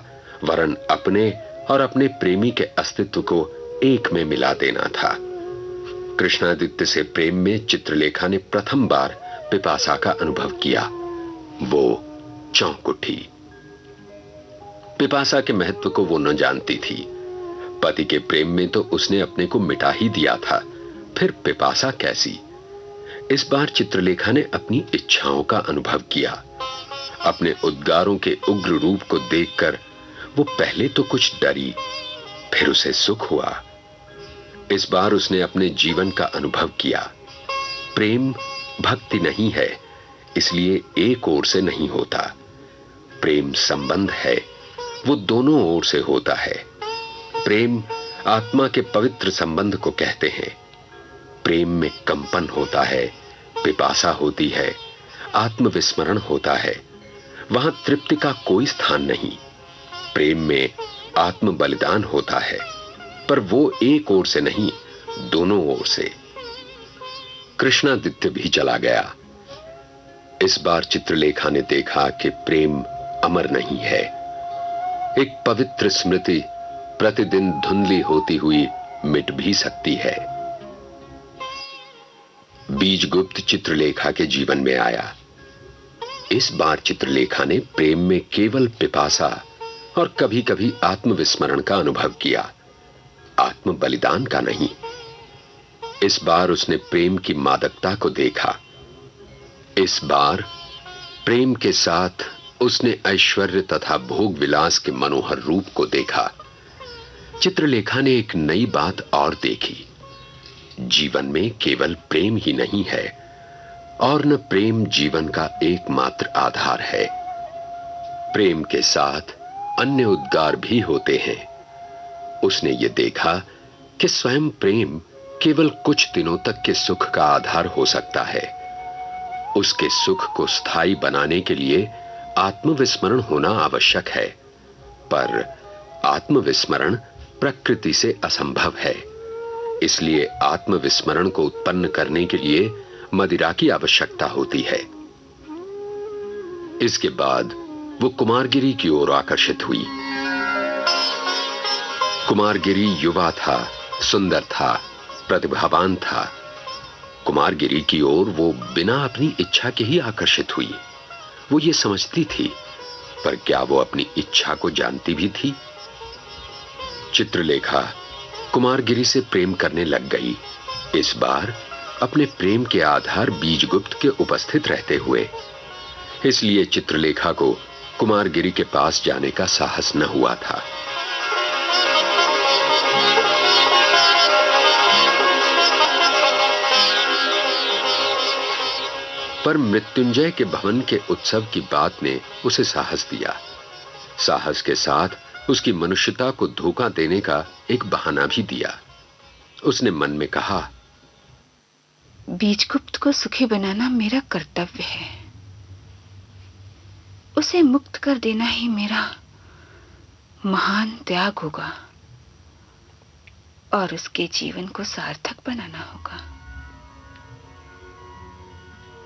वरन अपने और अपने प्रेमी के अस्तित्व को एक में मिला देना था। कृष्णादित्य से प्रेम में चित्रलेखा ने प्रथम बार पिपासा का अनुभव किया। वो चौंक उठी। पिपासा के महत्व को वो न जानती थी। पति के प्रेम में तो उसने अपने को मिटा ही दिया था, फिर पिपासा कैसी? इस बार चित्रलेखा ने अपनी इच्छाओं का अनुभव किया। अपने उद्गारों के उग्र रूप को देखकर वो पहले तो कुछ डरी, फिर उसे सुख हुआ। इस बार उसने अपने जीवन का अनुभव किया। प्रेम भक्ति नहीं है, इसलिए एक ओर से नहीं होता। प्रेम संबंध है, वो दोनों ओर से होता है। प्रेम आत्मा के पवित्र संबंध को कहते हैं। प्रेम में कंपन होता है, पिपासा होती है, आत्मविस्मरण होता है। वहां तृप्ति का कोई स्थान नहीं। प्रेम में आत्म बलिदान होता है, पर वो एक ओर से नहीं, दोनों ओर से। कृष्णादित्य भी चला गया। इस बार चित्रलेखा ने देखा कि प्रेम अमर नहीं है। एक पवित्र स्मृति प्रतिदिन धुंधली होती हुई मिट भी सकती है। बीजगुप्त चित्रलेखा के जीवन में आया। इस बार चित्रलेखा ने प्रेम में केवल पिपासा और कभी-कभी आत्मविस्मरण का अनुभव किया, आत्म बलिदान का नहीं। इस बार उसने प्रेम की मादकता को देखा। इस बार प्रेम के साथ उसने ऐश्वर्य तथा भोग विलास के मनोहर रूप को देखा। चित्रलेखा ने एक नई बात और देखी। जीवन में केवल प्रेम ही नहीं है और न प्रेम जीवन का एकमात्र आधार है। प्रेम के साथ अन्य उद्गार भी होते हैं। उसने ये देखा कि स्वयं प्रेम केवल कुछ दिनों तक के सुख का आधार हो सकता है। उसके सुख को स्थायी बनाने के लिए आत्मविस्मरण होना आवश्यक है, पर आत्मविस्मरण प्रकृति से असंभव है। इसलिए आत्मविस्मरण को उत्पन्न करने के लिए मदिरा की आवश्यकता होती है। इसके बाद वो कुमारगिरी की ओर आकर्षित हुई। कुमारगिरी युवा था, सुंदर था, प्रतिभावान था। कुमारगिरी की ओर वो बिना अपनी इच्छा के ही आकर्षित हुई। वो ये समझती थी, पर क्या वो अपनी इच्छा को जानती भी थी? चित्रलेखा कुमारगिरी से प्रेम करने लग गई, इस बार अपने प्रेम के आधार बीजगुप्त के उपस्थित रहते हुए। इसलिए चित्रलेखा को कुमारगिरी के पास जाने का साहस न हुआ था। पर मृत्युंजय के भवन के उत्सव की बात ने उसे साहस दिया। साहस के साथ उसकी मनुष्यता को धोखा देने का एक बहाना भी दिया। उसने मन में कहा, बीजगुप्त को सुखी बनाना मेरा कर्तव्य है। उसे मुक्त कर देना ही मेरा महान त्याग होगा और उसके जीवन को सार्थक बनाना होगा।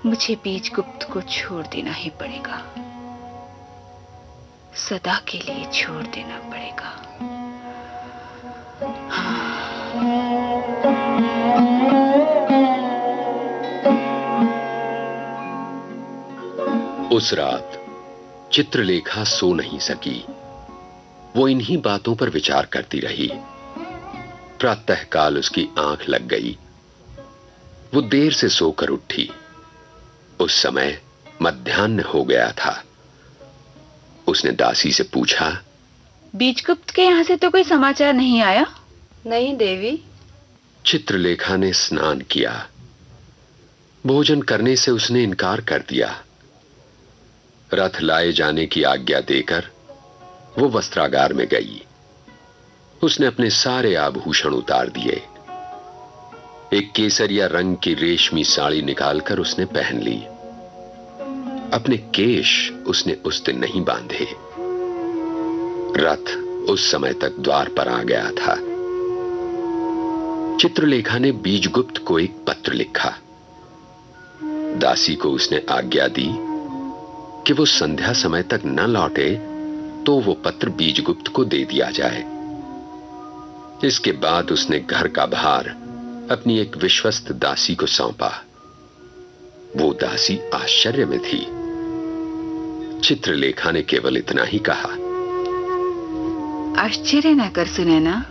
मुझे बीजगुप्त को छोड़ देना ही पड़ेगा, सदा के लिए छोड़ देना पड़ेगा। उस रात चित्रलेखा सो नहीं सकी। वो इन्हीं बातों पर विचार करती रही। प्रातःकाल उसकी आंख लग गई। वो देर से सोकर उठी। उस समय मध्याह्न हो गया था। उसने दासी से पूछा, बीजगुप्त के यहां से तो कोई समाचार नहीं आया? नहीं देवी। चित्रलेखा ने स्नान किया। भोजन करने से उसने इनकार कर दिया। रथ लाए जाने की आज्ञा देकर वो वस्त्रागार में गई। उसने अपने सारे आभूषण उतार दिए। एक केसरिया रंग की रेशमी साड़ी निकालकर उसने पहन ली। अपने केश उसने उस दिन नहीं बांधे। रथ उस समय तक द्वार पर आ गया था। चित्रलेखा ने बीजगुप्त को एक पत्र लिखा। दासी को उसने आज्ञा दी कि वो संध्या समय तक न लौटे तो वो पत्र बीजगुप्त को दे दिया जाए। इसके बाद उसने घर का भार अपनी एक विश्वस्त दासी को सौंपा। वो दासी आश्चर्य में थी। चित्रलेखा ने केवल इतना ही कहा, आश्चर्य न कर सुनैना,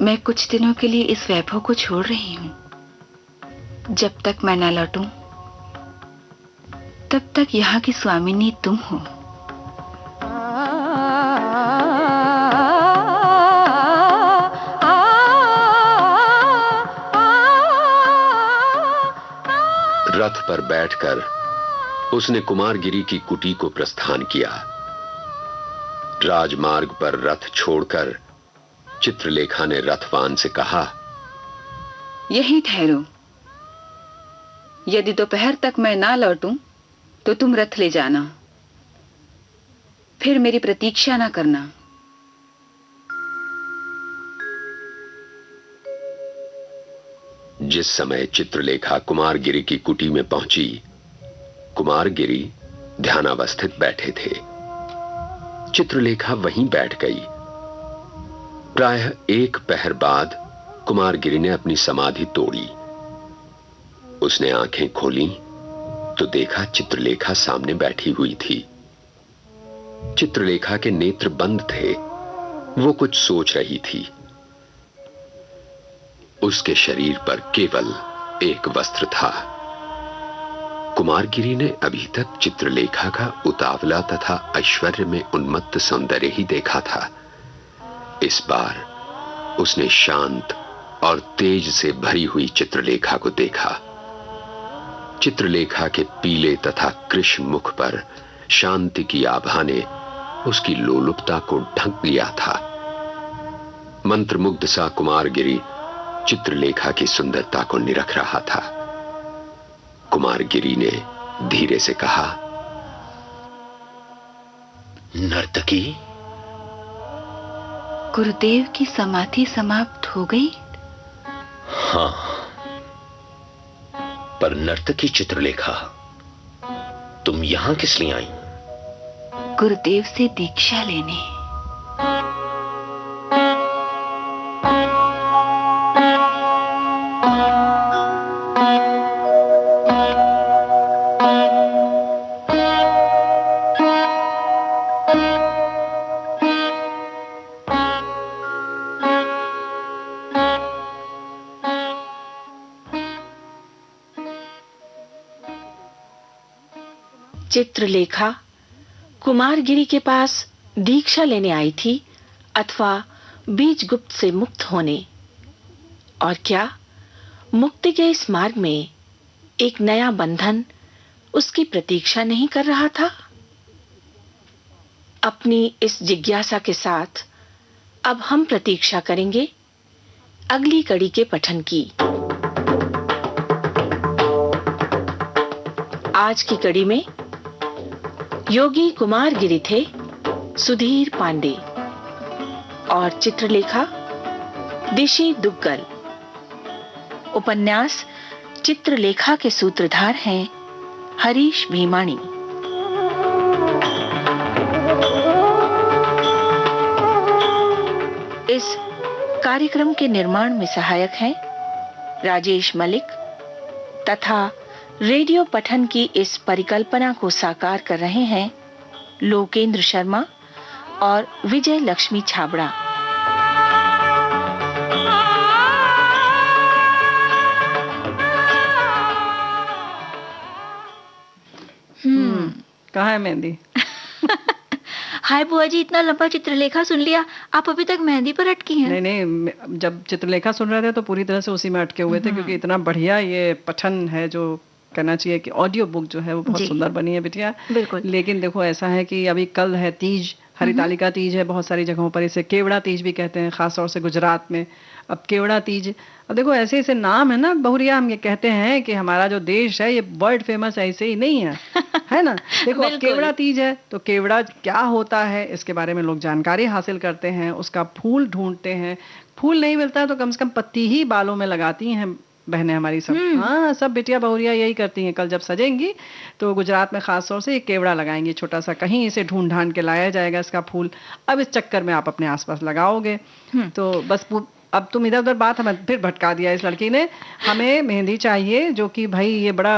मैं कुछ दिनों के लिए इस वैभव को छोड़ रही हूं। जब तक मैं न लौटूं तब तक यहाँ की स्वामिनी तुम हो। रथ पर बैठकर उसने कुमारगिरी की कुटी को प्रस्थान किया। राजमार्ग पर रथ छोड़कर चित्रलेखा ने रथवान से कहा, यहीं ठहरो। यदि दोपहर तक मैं ना लौटूं तो तुम रथ ले जाना, फिर मेरी प्रतीक्षा ना करना। जिस समय चित्रलेखा कुमारगिरी की कुटी में पहुंची, कुमारगिरी ध्यानावस्थित बैठे थे। चित्रलेखा वहीं बैठ गई। प्रायः 1 पहर बाद कुमारगिरी ने अपनी समाधि तोड़ी। उसने आंखें खोली तो देखा चित्रलेखा सामने बैठी हुई थी। चित्रलेखा के नेत्र बंद थे। वो कुछ सोच रही थी। उसके शरीर पर केवल एक वस्त्र था। कुमारगिरी ने अभी तक चित्रलेखा का उतावला तथा ऐश्वर्य में उन्मत्त सौंदर्य ही देखा था। इस बार उसने शांत और तेज से भरी हुई चित्रलेखा को देखा। चित्रलेखा के पीले तथा कृश मुख पर शांति की आभा ने उसकी लोलुपता को ढक लिया था। मंत्रमुग्ध सा कुमारगिरी चित्रलेखा की सुंदरता को निरख रहा था। कुमारगिरी ने धीरे से कहा, नर्तकी, गुरुदेव की समाधि समाप्त हो गई? हां, पर नर्तकी चित्रलेखा, तुम यहां किस लिए आई? गुरुदेव से दीक्षा लेने। चित्रलेखा कुमारगिरी के पास दीक्षा लेने आई थी अथवा बीजगुप्त से मुक्त होने? और क्या मुक्ति के इस मार्ग में एक नया बंधन उसकी प्रतीक्षा नहीं कर रहा था? अपनी इस जिज्ञासा के साथ अब हम प्रतीक्षा करेंगे अगली कड़ी के पठन की। आज की कड़ी में योगी कुमारगिरी थे सुधीर पांडे और चित्रलेखा दिशी दुग्गल। उपन्यास चित्रलेखा के सूत्रधार हैं हरीश भीमाणी। इस कार्यक्रम के निर्माण में सहायक हैं राजेश मलिक तथा रेडियो पठन की इस परिकल्पना को साकार कर रहे हैं लोकेंद्र शर्मा और विजय लक्ष्मी छाबड़ा। कहाँ है मेहंदी? हाय बुआ जी, इतना लंबा चित्रलेखा सुन लिया, आप अभी तक मेहंदी पर अटकी हैं? नहीं, जब चित्रलेखा सुन रहे थे तो पूरी तरह से उसी में अटके हुए थे, क्योंकि इतना बढ़िया ये पठन है, जो कहना चाहिए कि ऑडियो बुक जो है वो बहुत सुंदर बनी है बिटिया। बिल्कुल। लेकिन देखो ऐसा है कि अभी कल है तीज, हरितालिका तीज है, बहुत सारी जगहों पर इसे केवड़ा तीज भी कहते हैं, खास तौर से गुजरात में। अब केवड़ा तीज, अब देखो ऐसे ऐसे नाम है ना बहुरिया, हम ये कहते हैं कि हमारा जो देश है ये वर्ल्ड फेमस ऐसे ही नहीं है, है ना। देखो अब केवड़ा तीज है तो केवड़ा क्या होता है इसके बारे में लोग जानकारी हासिल करते हैं, उसका फूल ढूंढते हैं। फूल नहीं मिलता है तो कम से कम पत्ती ही बालों में लगाती हैं बहनें हमारी सब। हाँ, सब बिटिया बहुरिया यही करती हैं। कल जब सजेंगी तो गुजरात में खास तौर से ये केवड़ा लगाएंगे छोटा सा, कहीं इसे ढूंढ ढांड के लाया जाएगा इसका फूल। अब इस चक्कर में आप अपने आसपास लगाओगे तो बस अब तुम इधर उधर बात हमें फिर भटका दिया इस लड़की ने। हमें मेहंदी चाहिए जो कि भाई ये बड़ा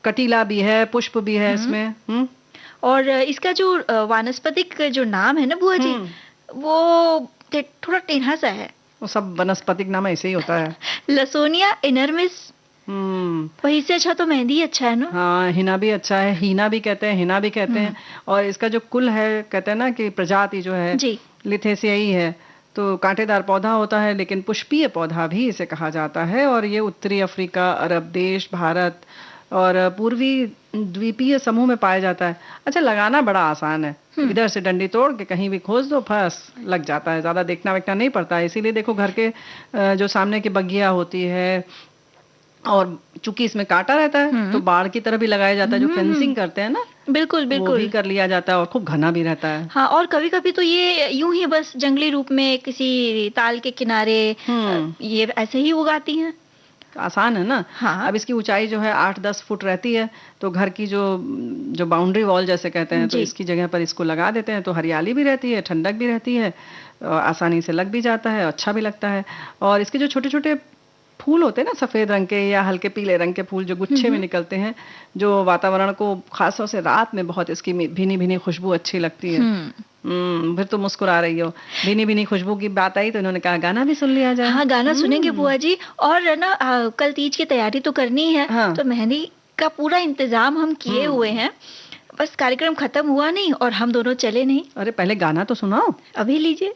कटीला भी है, पुष्प भी है इसमें। और इसका जो वानस्पतिक जो नाम है ना बुआ जी, वो थोड़ा टेढ़ा सा है। वो सब वनस्पतिक नाम ऐसे ही होता है। लसोनिया इनर्मिस वही से अच्छा तो मेहंदी अच्छा है ना। हाँ, हिना भी अच्छा है, हीना भी कहते हैं, हिना भी कहते हैं। और इसका जो कुल है, कहते हैं ना कि प्रजाति जो है जी लिथेसियाई है, तो कांटेदार पौधा होता है, लेकिन पुष्पीय पौधा भी इसे कहा जाता है। और ये उत्तरी अफ्रीका, अरब देश, भारत और पूर्वी द्वीपीय समूह में पाया जाता है। अच्छा, लगाना बड़ा आसान है, इधर से डंडी तोड़ के कहीं भी खोज दो, फस लग जाता है, ज्यादा देखना वेखना नहीं पड़ता है। इसीलिए देखो घर के जो सामने की बगिया होती है, और चूंकि इसमें कांटा रहता है तो बाड़ की तरह भी लगाया जाता है, जो फेंसिंग करते हैं ना, बिल्कुल वो बिल्कुल भी कर लिया जाता है, और खूब घना भी रहता है। हाँ, और कभी कभी तो ये यूं ही बस जंगली रूप में किसी ताल के किनारे ये ऐसे ही उगाती हैं। आसान है ना। हाँ। अब इसकी ऊंचाई जो है 8-10 फुट रहती है, तो घर की जो जो बाउंड्री वॉल जैसे कहते हैं, तो जी। इसकी जगह पर इसको लगा देते हैं, तो हरियाली भी रहती है, ठंडक भी रहती है, आसानी से लग भी जाता है, अच्छा भी लगता है। और इसके जो छोटे छोटे फूल होते हैं ना, सफेद रंग के या हल्के पीले रंग के फूल जो गुच्छे में निकलते हैं, जो वातावरण को खासतौर से रात में बहुत इसकी भीनी भीनी खुशबू अच्छी लगती है। फिर तो मुस्कुरा रही हो। भीनी भीनी खुशबू की बात आई तो इन्होंने कहा गाना भी सुन लिया जाए। हाँ, गाना सुनेंगे बुआ जी। और ना कल तीज की तैयारी तो करनी है। हाँ। तो मेहंदी का पूरा इंतजाम हम किए हुए हैं, बस कार्यक्रम खत्म हुआ नहीं और हम दोनों चले नहीं। अरे पहले गाना तो सुनाओ। अभी लीजिए।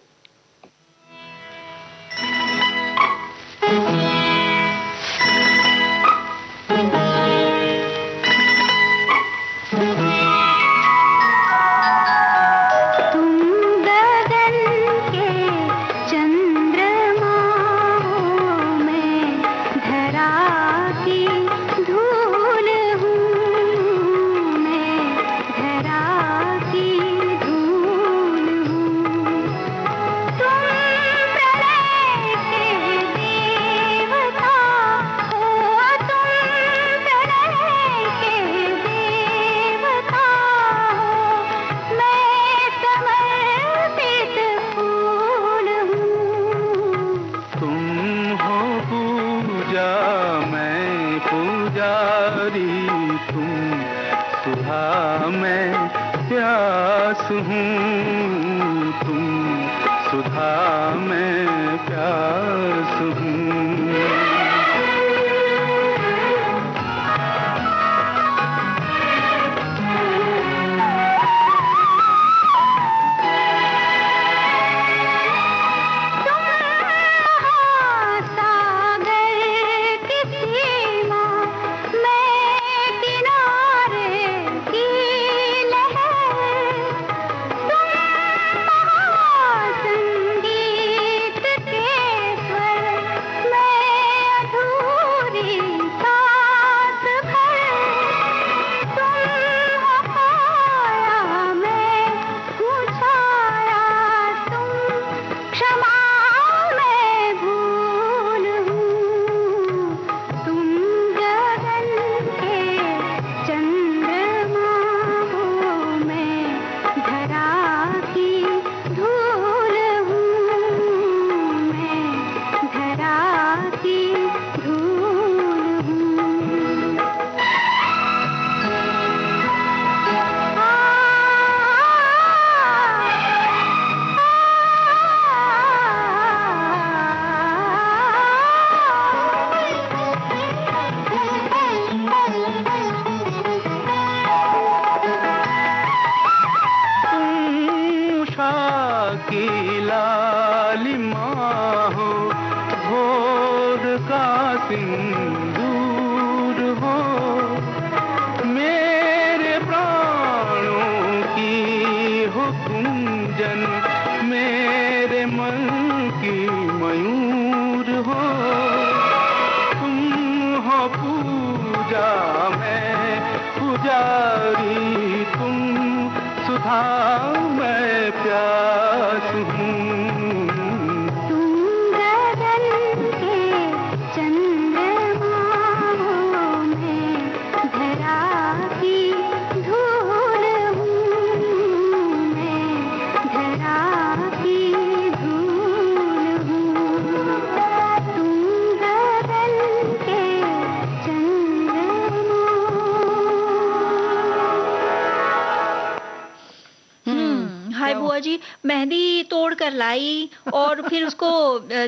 मेहंदी तोड़ कर लाई और फिर उसको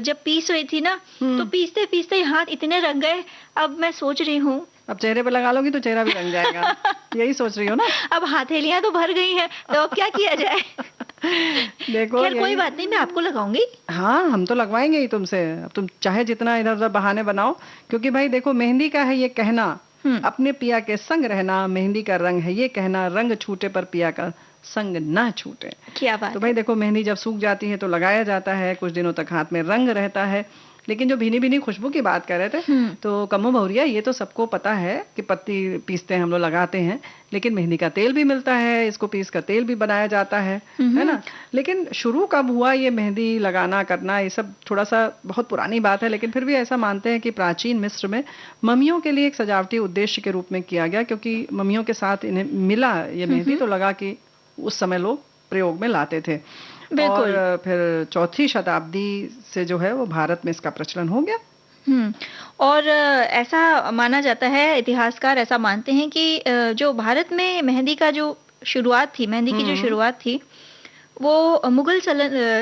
जब पीस रही थी ना, तो पीसते पीसते हाथ इतने रंग गए। अब मैं सोच रही हूँ अब चेहरे पे लगा लोगी तो चेहरा भी रंग जाएगा। यही सोच रही हो ना? अब हथेलियां तो भर गई हैं, तो अब क्या किया जाए? देखो खैर कोई यही। बात नहीं, मैं आपको लगाऊंगी। हाँ, हम तो लगवाएंगे ही तुमसे। अब तुम चाहे जितना इधर उधर बहाने बनाओ, क्योंकि भाई देखो मेहंदी का है ये कहना, अपने पिया के संग रहना, मेहंदी का रंग है ये कहना, रंग छूटे पर पिया का संग ना छूटे। क्या बात तो भाई देखो मेहंदी जब सूख जाती है तो लगाया जाता है, कुछ दिनों तक हाथ में रंग रहता है। लेकिन जो भीनी भीनी खुशबू की बात कर रहे थे, तो कम्मो बहुरिया ये तो सबको पता है कि पत्ती पीसते हैं हम लोग, लगाते हैं, लेकिन मेहंदी का तेल भी मिलता है, इसको पीस कर तेल भी बनाया जाता है ना। लेकिन शुरू कब हुआ ये मेहंदी लगाना करना, ये सब थोड़ा सा बहुत पुरानी बात है, लेकिन फिर भी ऐसा मानते हैं कि प्राचीन मिस्र में मम्मियों के लिए एक सजावटी उद्देश्य के रूप में किया गया, क्योंकि मम्मियों के साथ इन्हें मिला ये मेहंदी, तो लगा कि उस समय लोग प्रयोग में लाते थे। बिल्कुल। और फिर चौथी शताब्दी से जो है वो भारत में इसका प्रचलन हो गया। और ऐसा माना जाता है, इतिहासकार ऐसा मानते हैं कि जो भारत में मेहंदी का जो शुरुआत थी, मेहंदी की जो शुरुआत थी, वो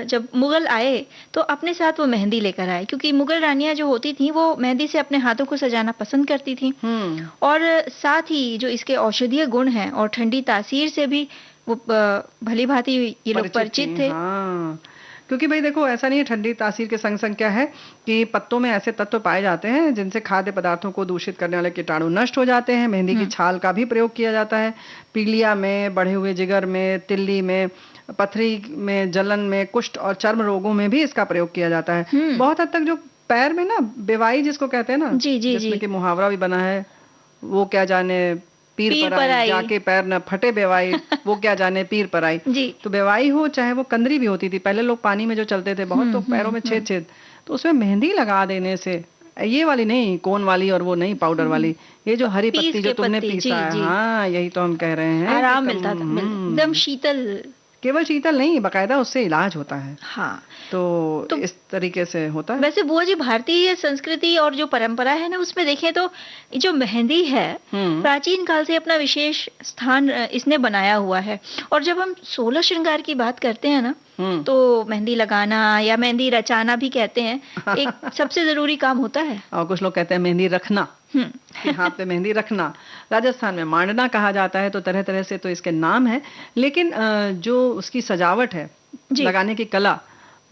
जब मुगल आए तो अपने साथ वो मेहंदी लेकर आए, क्योंकि मुगल रानियां जो होती थी वो मेहंदी से अपने हाथों को सजाना पसंद करती थी। और साथ ही जो इसके औषधीय गुण हैं और ठंडी तासीर से भी वो भली भांति ये लोग परिचित थे। हाँ, क्योंकि भाई देखो ऐसा नहीं है, ठंडी तासीर के संग संग क्या है कि पत्तों में ऐसे तत्व पाए जाते हैं जिनसे खाद्य पदार्थों को दूषित करने वाले कीटाणु नष्ट हो जाते हैं। मेहंदी की छाल का भी प्रयोग किया जाता है, पीलिया में, बढ़े हुए जिगर में, तिल्ली में, पथरी में, जलन में, कुष्ठ और चर्म रोगों में भी इसका प्रयोग किया जाता है। बहुत हद तक जो पैर में ना बेवाई जिसको कहते हैं ना, जिसमें कि मुहावरा भी बना है, वो क्या जाने पीर पर आई, जाके पैर न फटे बेवाई, वो क्या जाने पीर पर आई। तो बेवाई हो चाहे वो कंदरी भी होती थी, पहले लोग पानी में जो चलते थे बहुत, तो पैरों में छेद छेद, तो उसमें मेहंदी लगा देने से, ये वाली नहीं कोन वाली और वो नहीं पाउडर वाली, ये जो हरी पत्ती जो तुमने पीसा है, हाँ यही तो हम कह रहे हैं, आराम मिलता था, एकदम शीतल। केवल शीतल नहीं, बकायदा उससे इलाज होता है। हाँ, तो इस तरीके से होता है। वैसे बुआ जी, भारतीय संस्कृति और जो परंपरा है ना, उसमें देखें तो जो मेहंदी है प्राचीन काल से अपना विशेष स्थान इसने बनाया हुआ है। और जब हम 16 श्रृंगार की बात करते हैं ना, तो मेहंदी लगाना या मेहंदी रचाना भी कहते हैं, एक सबसे जरूरी काम होता है। और कुछ लोग कहते हैं मेहंदी रखना, हाथ पे मेहंदी रखना। राजस्थान में मांडना कहा जाता है, तो तरह तरह से तो इसके नाम है, लेकिन जो उसकी सजावट है, लगाने की कला,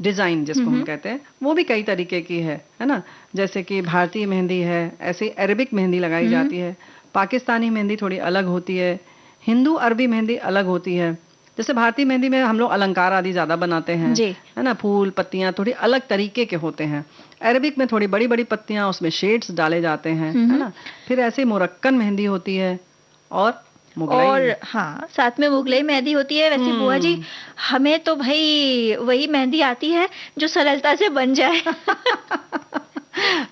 डिजाइन जिसको हम कहते हैं, वो भी कई तरीके की है ना। जैसे कि भारतीय मेहंदी है, ऐसे अरेबिक मेहंदी लगाई जाती है, पाकिस्तानी मेहंदी थोड़ी अलग होती है, हिंदू अरबी मेहंदी अलग होती है। जैसे भारतीय मेहंदी में हम लोग अलंकार आदि ज्यादा बनाते हैं, है ना, फूल पत्तियां थोड़ी अलग तरीके के होते हैं। अरेबिक में थोड़ी बड़ी बड़ी पत्तियां, उसमें शेड्स डाले जाते हैं, है ना। फिर ऐसे मोरक्कन मेहंदी होती है और मुगलई, और हाँ, साथ में मुगलई मेहंदी होती है। वैसे बुआ जी, हमें तो भाई वही मेहंदी आती है जो सरलता से बन जाए।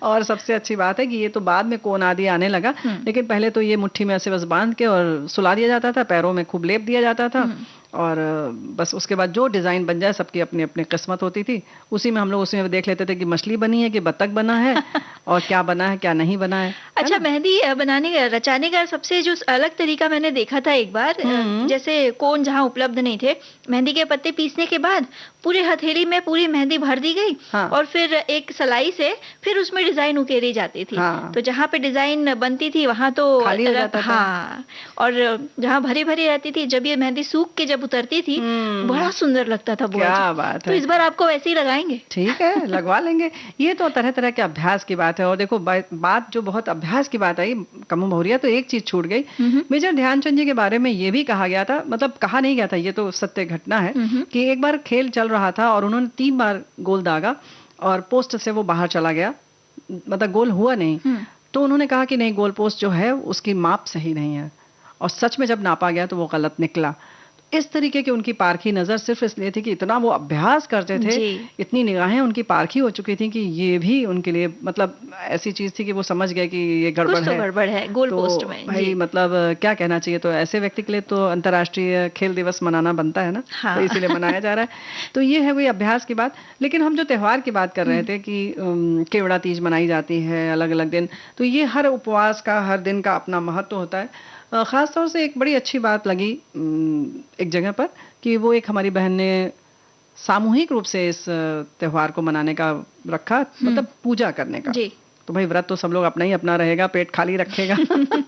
और सबसे अच्छी बात है कि ये तो बाद में कोन आदि आने लगा, लेकिन पहले तो ये मुट्ठी में ऐसे बस बांध के और सुला दिया जाता था, पैरों में खूब लेप दिया जाता था, और बस उसके बाद जो डिजाइन बन जाए, सबकी अपनी अपनी किस्मत होती थी। उसी में हम लोग उसमें देख लेते थे कि मछली बनी है कि बतख बना है, और क्या बना है क्या नहीं बना है। अच्छा, मेहंदी बनाने का, रचाने का सबसे जो अलग तरीका मैंने देखा था एक बार, जैसे कोन जहाँ उपलब्ध नहीं थे, मेहंदी के पत्ते पीसने के बाद पूरे हथेली में पूरी मेहंदी भर दी गई, और फिर एक सलाई से फिर उसमें डिजाइन उकेरी जाती थी। तो जहाँ पे डिजाइन बनती थी वहां तो खाली हो जाता था। और जहाँ भरी भरी रहती थी, जब ये मेहंदी सूख के जब उतरती थी, बड़ा सुंदर लगता था। क्या बात है। तो इस बार आपको वैसे ही लगाएंगे? ठीक है, लगवा लेंगे। ये तो तरह तरह के अभ्यास की बात है। और देखो बात जो बहुत अभ्यास की बात आई, कम्मो बहुरिया, तो एक चीज छूट गई। मेजर ध्यानचंद जी के बारे में ये भी कहा गया था, मतलब कहा नहीं गया था, ये तो सत्य घटना है, कि एक बार खेल चल रहा था और उन्होंने 3 बार गोल दागा और पोस्ट से वो बाहर चला गया, मतलब गोल हुआ नहीं। तो उन्होंने कहा कि नहीं, गोल पोस्ट जो है उसकी माप सही नहीं है, और सच में जब नापा गया तो वो गलत निकला। इस तरीके की उनकी पारखी नजर सिर्फ इसलिए थी कि इतना वो अभ्यास करते थे, इतनी निगाहें उनकी पारखी हो चुकी थी कि ये भी उनके लिए मतलब ऐसी चीज थी कि वो समझ गए कि ये गड़बड़ है गोल तो पोस्ट में। भाई मतलब क्या कहना चाहिए। तो ऐसे व्यक्ति के लिए तो अंतर्राष्ट्रीय खेल दिवस मनाना बनता है ना, तो इसीलिए मनाया जा रहा है। तो ये है वही अभ्यास की बात। लेकिन हम जो त्योहार की बात कर रहे थे कि केवड़ा तीज मनाई जाती है अलग अलग दिन, तो ये हर उपवास का, हर दिन का अपना महत्व होता है। ख़ास तौर से एक बड़ी अच्छी बात लगी एक जगह पर, कि वो एक हमारी बहन ने सामूहिक रूप से इस त्योहार को मनाने का रखा, मतलब पूजा करने का। जी। तो भाई व्रत तो सब लोग अपना ही अपना रहेगा, पेट खाली रखेगा,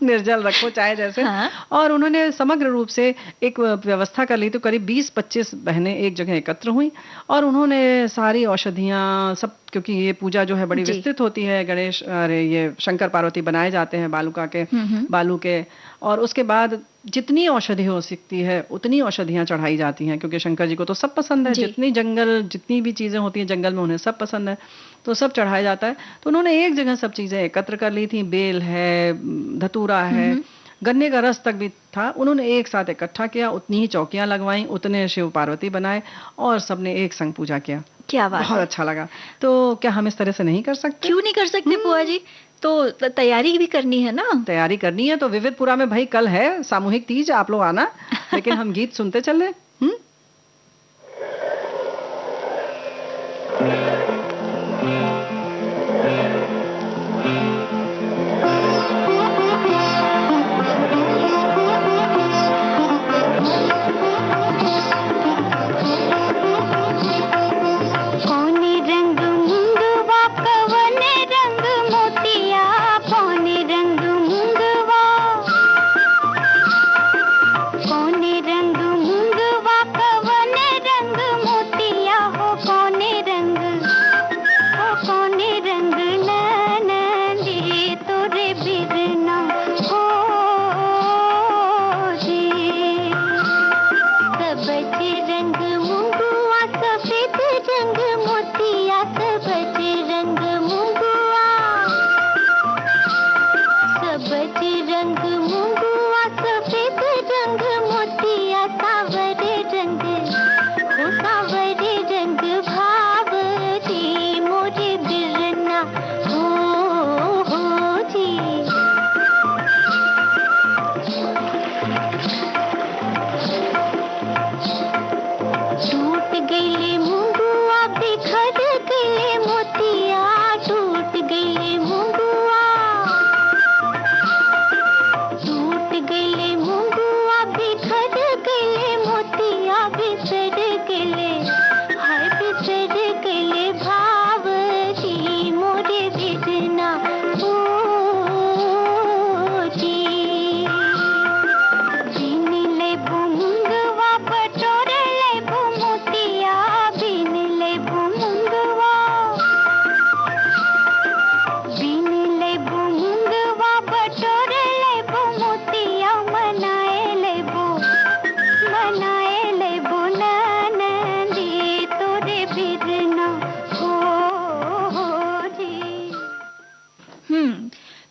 निर्जल रखो चाहे जैसे। हाँ। और उन्होंने समग्र रूप से एक व्यवस्था कर ली। तो करीब 20-25 बहनें एक जगह एकत्र हुई और उन्होंने सारी औषधियाँ सब, क्योंकि ये पूजा जो है बड़ी जी। विस्तृत होती है, गणेश अरे ये शंकर पार्वती बनाए जाते हैं बालू के, और उसके बाद जितनी औषधि हो सकती है उतनी औषधियाँ चढ़ाई जाती हैं, क्योंकि शंकर जी को तो सब पसंद है, जी। जितनी भी चीज़ें होती हैं जंगल में उन्हें सब पसंद है, तो सब चढ़ाया जाता है। तो उन्होंने एक जगह सब चीज़ें एकत्र कर ली थी, बेल है, धतूरा है, गन्ने का रस तक भी था, उन्होंने एक साथ इकट्ठा किया, उतनी ही चौकियां लगवाई, उतने शिव पार्वती बनाए और सबने एक संग पूजा किया। क्या बात बहुत है। अच्छा लगा। तो क्या हम इस तरह से नहीं कर सकते? क्यों नहीं कर सकते बुआ जी? तो तैयारी भी करनी है ना। तैयारी करनी है तो विविधपुरा में भाई कल है सामूहिक तीज, आप लोग आना। लेकिन हम गीत सुनते चल रहे।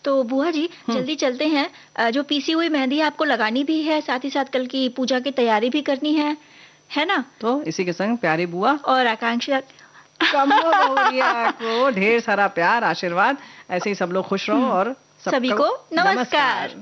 तो बुआ जी जल्दी चलते हैं। जो पीसी हुई मेहंदी आपको लगानी भी है, साथ ही साथ कल की पूजा की तैयारी भी करनी है ना? तो इसी के संग प्यारी बुआ और आकांक्षा कमलो बहुरिया को ढेर सारा प्यार आशीर्वाद। ऐसे ही सब लोग खुश रहो और सभी को नमस्कार।